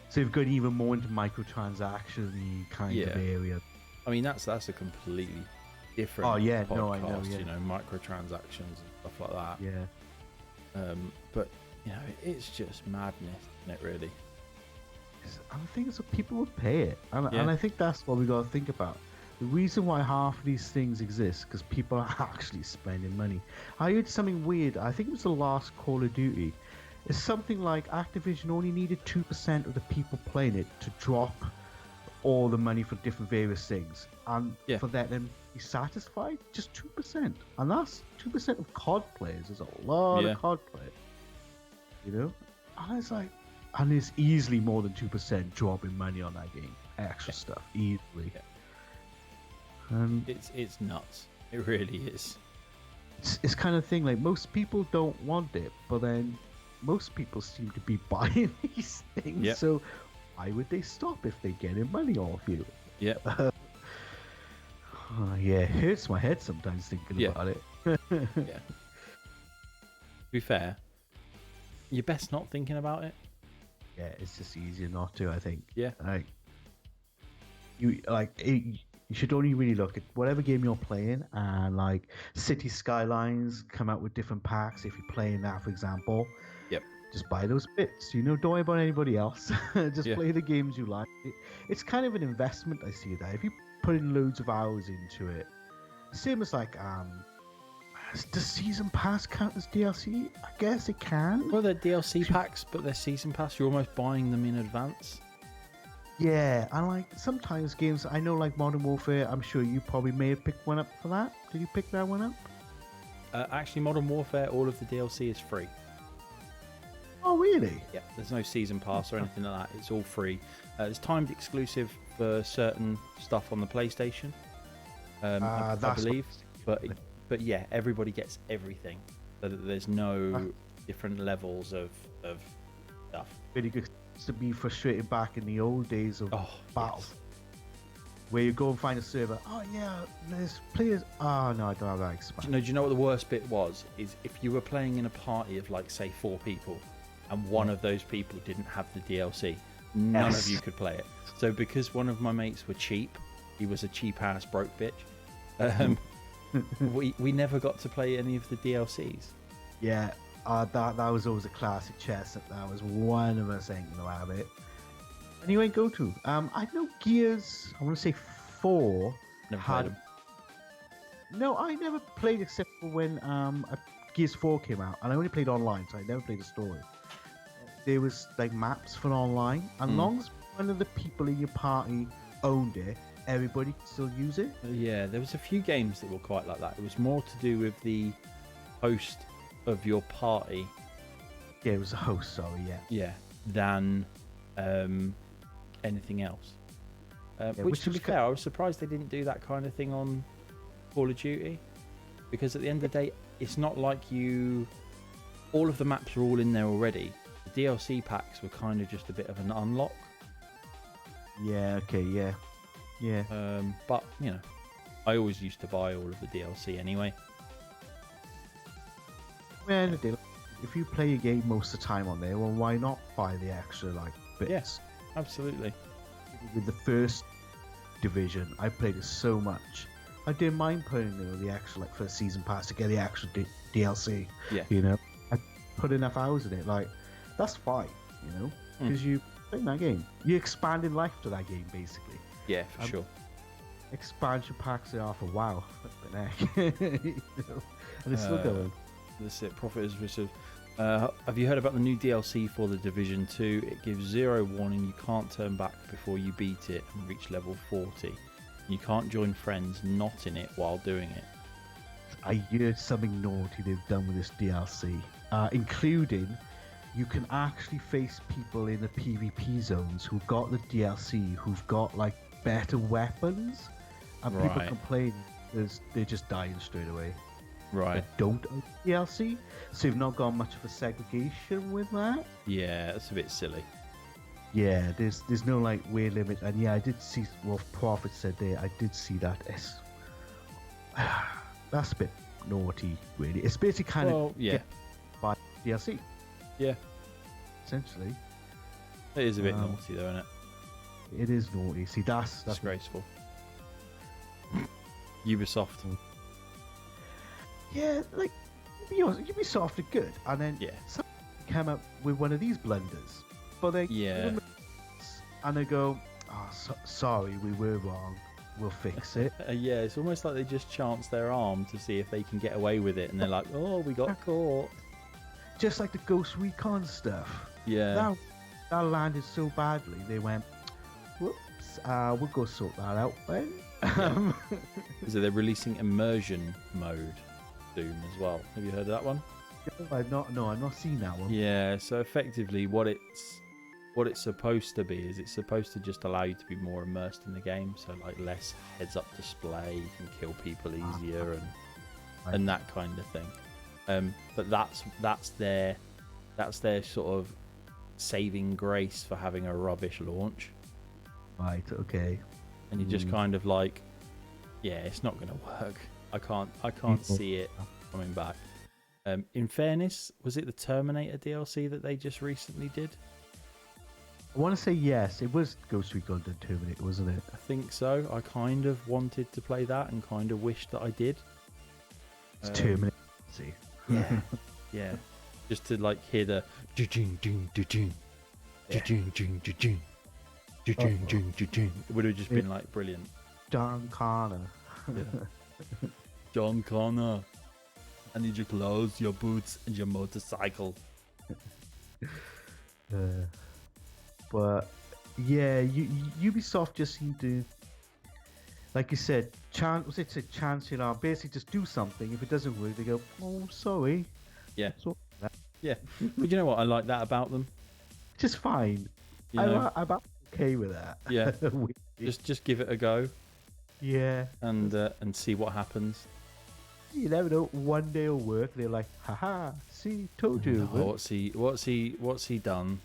So you've got even more into microtransaction kind Yeah. of area. I mean, that's a completely different Oh, yeah, podcast. no, I know, yeah. You know, microtransactions and stuff like that. Yeah. But you know, it's just madness, isn't it? Really. I think so people would pay it, and Yeah. I think that's what we got to think about. The reason why half of these things exist because people are actually spending money. I heard something weird. I think it was the last Call of Duty. It's something like Activision only needed 2% of the people playing it to drop all the money for different various things, and Yeah. for them to be satisfied, just 2%, and that's 2% of COD players. There's a lot Yeah. of COD players, you know. And it's like, and it's easily more than 2% dropping money on that game, extra stuff, easily. Yeah. And It's nuts. It really is. it's kind of thing like most people don't want it, but then most people seem to be buying these things. Yep. So why would they stop if they're getting money off you? Yeah. Yeah, it hurts my head sometimes thinking Yeah. about it. Yeah. To be fair, you're best not thinking about it. Yeah, it's just easier not to. I think. Yeah. Like you should only really look at whatever game you're playing, and like City Skylines come out with different packs. If you're playing that, for example, Yep. just buy those bits. You know, don't worry about anybody else. Just Yeah. play the games you like. It's kind of an investment. I see that if you put in loads of hours into it, same as like does season pass count as DLC? I guess it can. Well, they're DLC packs, but they're season pass. You're almost buying them in advance. Yeah, and like sometimes games, I know like Modern Warfare, I'm sure you probably may have picked one up for that. Did you pick that one up? Actually, Modern Warfare, all of the DLC is free. Oh, really? Yeah, there's no season pass or anything like that. It's all free. It's timed exclusive for certain stuff on the PlayStation, I That's believe. But yeah, everybody gets everything. So that there's no different levels of stuff. really good to be frustrated back in the old days of Oh, battle, yes. where you go and find a server. Oh yeah, there's players. Oh no, I don't have that Do expansion. you know what the worst bit was? Is if you were playing in a party of like say 4 people, and one of those people didn't have the DLC, none Yes. of you could play it. So because one of my mates were cheap, he was a cheap ass broke bitch. We never got to play any of the DLCs. Yeah, that was always a classic chess. That was one of us ain't gonna have it. And you ain't go to. I know Gears. I want to say 4 Never had. played them. No, I never played except for when Gears 4 came out, and I only played online, so I never played the story. There was like maps for online, and long as one of the people in your party owned it, everybody could still use it. Yeah, there was a few games that were quite like that. It was more to do with the host of your party, Yeah, it was a host. Sorry, yeah. than anything else. Which, which to be was fair, I was surprised they didn't do that kind of thing on Call of Duty, because at the end of the day, it's not like all of the maps are all in there already. The DLC packs were kind of just a bit of an unlock. Yeah. Okay. Yeah. Yeah. But you know, I always used to buy all of the DLC anyway. Man, if you play a game most of the time on there, well, why not buy the extra like bits? Yes. Absolutely. With the first division, I played it so much. I didn't mind putting the extra like first season pass to get the extra DLC. Yeah. You know, I put enough hours in it. Like that's fine. You know, because you playing that game, you expanding life to that game basically. Yeah, for sure. Expansion packs are for WoW, you know? And it's still going. That's it. Profit is received. Have you heard about the new DLC for the Division 2? It gives 0 warning. You can't turn back before you beat it and reach level 40. You can't join friends not in it while doing it. I heard something naughty they've done with this DLC, including you can actually face people in the PvP zones who've got the DLC, who've got like better weapons, and people Right. complain because they're just dying straight away. Right. That don't own DLC, so you've not got much of a segregation with that. Yeah, that's a bit silly. Yeah, there's no like weight limit, and yeah, I did see what Prophet said there. I did see that. It's, that's a bit naughty, really. It's basically kind of Well, yeah, by DLC, yeah. essentially. It is a bit Um, naughty, though, isn't it? It is naughty. See, that's Disgraceful. Ubisoft. yeah, like Ubisoft are good, and then Yeah. some came up with one of these blunders, but they Yeah. and they go, "Oh, sorry, we were wrong. We'll fix it." Yeah, it's almost like they just chance their arm to see if they can get away with it, and they're like, "Oh, we got caught." Just like the Ghost Recon stuff. Yeah, That landed so badly. They went, "Whoops, we'll go sort that out then." so they're releasing immersion mode soon as well. Have you heard of that one? I've not seen that one. Yeah, so effectively, what it's supposed to be is it's supposed to just allow you to be more immersed in the game. So like less heads-up display, you can kill people easier and that kind of thing. But that's their sort of saving grace for having a rubbish launch. Right. Okay. And you're just kind of like, yeah, it's not going to work. I can't see it coming back. In fairness, was it the Terminator DLC that they just recently did? I want to say yes. It was Ghost Recon and Terminator, wasn't it? I think so. I kind of wanted to play that and kind of wished that I did. It's Terminator. See. Yeah, yeah. Just to like hear the it would have just been like brilliant. John Connor. Yeah. John Connor, I need your clothes, your boots, and your motorcycle. But yeah, Ubisoft just seemed to, like you said, chance your arm. Basically, just do something. If it doesn't work, they go, "Oh, sorry." Yeah, So, yeah. But you know what? I like that about them. just fine. You know? I'm okay with that. Yeah. Just give it a go Yeah. and see what happens. You never know. One day it'll work. They're like, "Haha, see, told you." Oh, what's he done?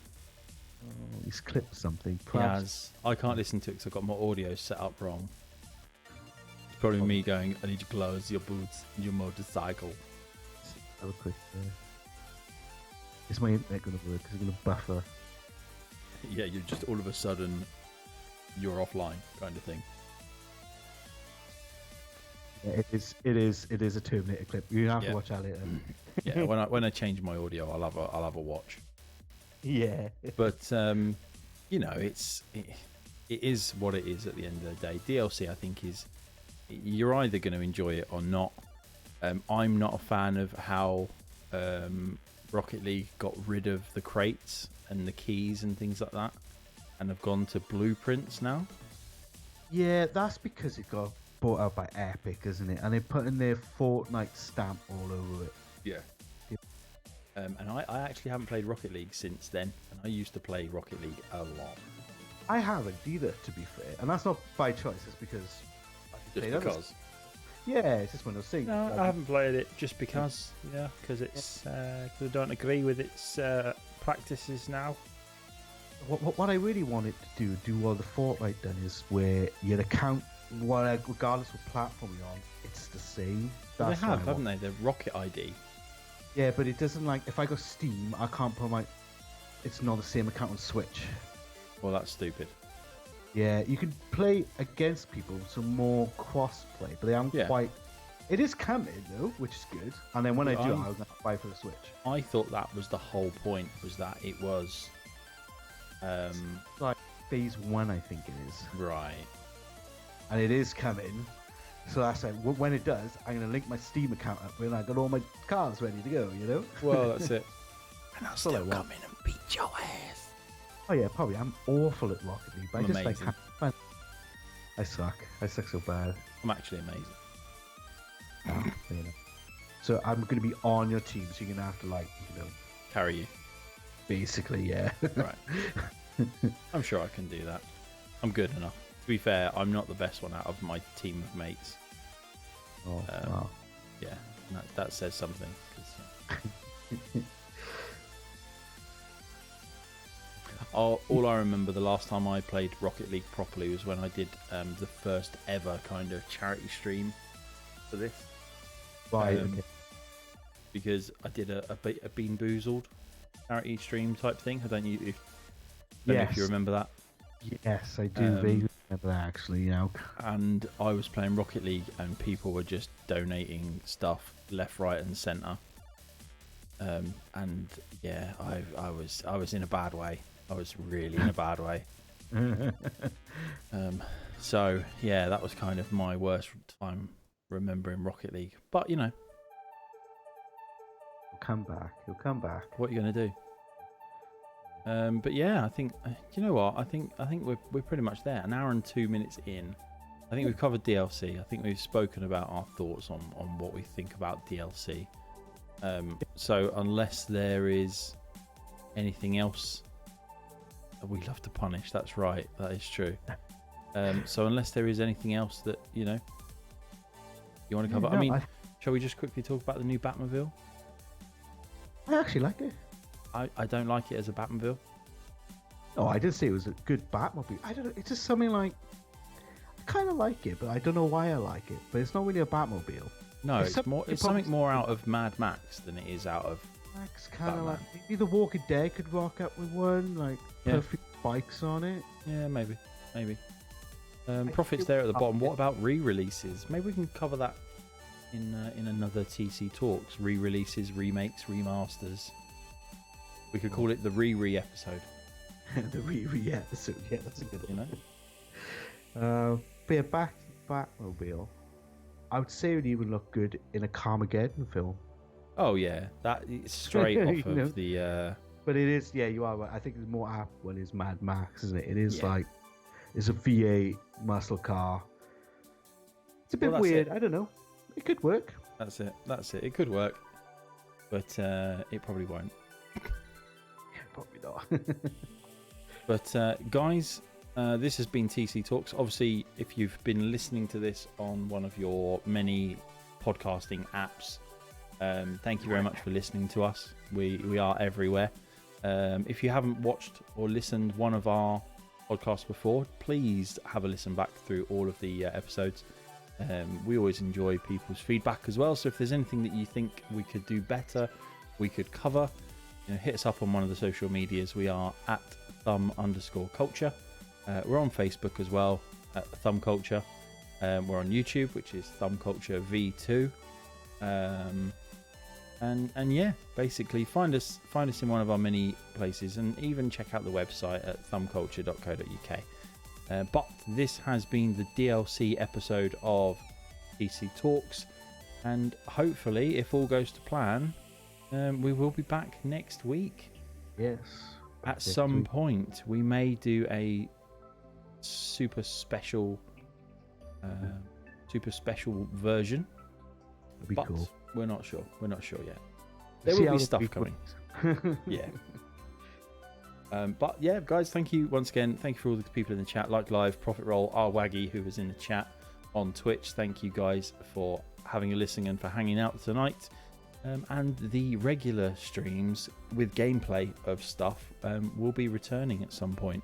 Oh, he's clipped something. He has. I can't listen to it because I've got my audio set up wrong. It's probably me going, I need your clothes, your boots, and your motorcycle. Have a quick. Is my internet going to work? Is it going to buffer? Yeah, you're just all of a sudden you're offline kind of thing. Yeah, it is a Terminator clip. You have to watch that later. Yeah, when I change my audio, I'll have a watch. Yeah. But you know, it is what it is at the end of the day. DLC, I think, is you're either going to enjoy it or not. I'm not a fan of how Rocket League got rid of the crates and the keys and things like that, and have gone to blueprints now. Yeah, that's because it got bought out by Epic, isn't it? And they put in their Fortnite stamp all over it. Yeah. And I actually haven't played Rocket League since then, and I used to play Rocket League a lot. I haven't either, to be fair, and that's not by choice. It's because Just because. Yeah, it's just one of those things. No, I haven't played it just because. Yeah, because it's cause I don't agree with its practices now. What I really wanted to do what the Fortnite done is where your account, regardless of platform you're on, it's the same. Well, they have, haven't they? The Rocket ID. Yeah, but it doesn't like if I go Steam, I can't put my. It's not the same account on Switch. Well, that's stupid. Yeah, you can play against people, so more cross-play, but they haven't quite. It is coming though, which is good. And then when I do, I'll buy for the Switch. I thought that was the whole point, was that it was. Like phase 1, I think it is. Right. And it is coming. So that's like when it does, I'm gonna link my Steam account up when I got all my cards ready to go. You know. Well, that's it. And I'll still come in and beat your ass. Oh yeah, probably. I'm awful at Rocket League, but I just amazing. like have fun. I suck so bad. I'm actually amazing. You know. So I'm gonna be on your team, so you're gonna have to Carry you. basically, yeah. Right. I'm sure I can do that. I'm good enough. To be fair, I'm not the best one out of my team of mates. Oh, wow. Yeah, that says something. 'Cause, all I remember the last time I played Rocket League properly was when I did the first ever kind of charity stream for this. Right. Okay. Because I did a Bean Boozled charity stream type thing. I don't know if you remember that. Yes, I do vaguely remember that actually. You know. And I was playing Rocket League, and people were just donating stuff left, right, and centre. And yeah, I was in a bad way. I was really in a bad way. So yeah, that was kind of my worst time remembering Rocket League. But you know, he'll come back. What are you gonna do? But yeah, I think you know what? I think we're pretty much there. An hour and 2 minutes in. I think we've covered DLC. I think we've spoken about our thoughts on what we think about DLC. So unless there is anything else, we love to punish. That's right. That is true. So unless there is anything else that you want to cover, no, I mean, shall we just quickly talk about the new Batmobile? I actually like it. I don't like it as a Batmobile. Oh, I did say it was a good Batmobile. I don't know. It's just something like I kind of like it, but I don't know why I like it. But it's not really a Batmobile. No, it's something more out of Mad Max than it is out of Max. Kind of like maybe the Walking Dead could rock up with one, like perfect bikes on it. Yeah, maybe. Profits there at the bottom. What about re-releases? Maybe we can cover that in another TC Talks. Re-releases, remakes, remasters. We could call it the re episode. The re episode. Yeah, that's a good one. You know. But yeah, back to Batmobile. I would say it would even look good in a Carmageddon film. Oh yeah, that is straight off of the. But it is, yeah, you are right. I think it's more apt when it's Mad Max, isn't it? It is like it's a V8 muscle car. It's a bit weird. I don't know. It could work. That's it. It could work, but it probably won't. Probably not. But guys, this has been TC Talks. Obviously, if you've been listening to this on one of your many podcasting apps, thank you very much for listening to us. We are everywhere. If you haven't watched or listened one of our podcasts before, please have a listen back through all of the episodes. We always enjoy people's feedback as well. So if there's anything that you think we could do better, we could cover, hit us up on one of the social medias. We are at @thumb_culture. We're on Facebook as well at Thumb Culture. We're on YouTube, which is Thumb Culture V2. And yeah, basically find us in one of our many places, and even check out the website at thumbculture.co.uk. But this has been the DLC episode of TC Talks, and hopefully, if all goes to plan, we will be back next week. Yes. At some point, we may do a super special version. That'd be cool. We're not sure yet. There will be stuff coming. Yeah. But yeah, guys, thank you once again. Thank you for all the people in the chat, like Live, Profit Roll, R Waggy, who was in the chat on Twitch. Thank you guys for having a listen and for hanging out tonight. And the regular streams with gameplay of stuff will be returning at some point.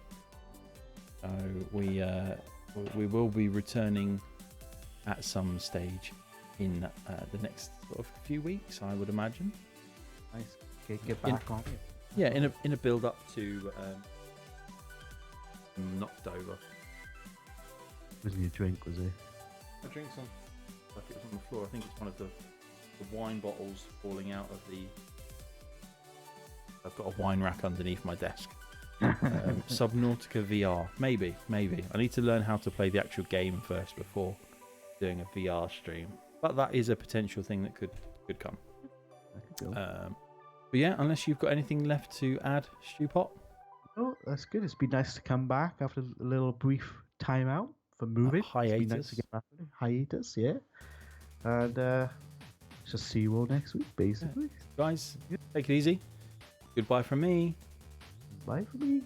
So we will be returning at some stage in the next sort of few weeks, I would imagine. Nice. Get back on it. Yeah, in a build up to knocked over. Wasn't your drink, was it? My drink's on, like it was on the floor. I think it's one of the wine bottles falling out of the. I've got a wine rack underneath my desk. Subnautica VR, maybe. I need to learn how to play the actual game first before doing a VR stream. But that is a potential thing that could come. But yeah, unless you've got anything left to add, Stewpot. Oh, that's good. It's been nice to come back after a little brief time out for moving. Hiatus. Nice to get back. Hiatus, yeah. And just see you all next week, basically. Yeah. Guys, take it easy. Goodbye from me. Bye from me.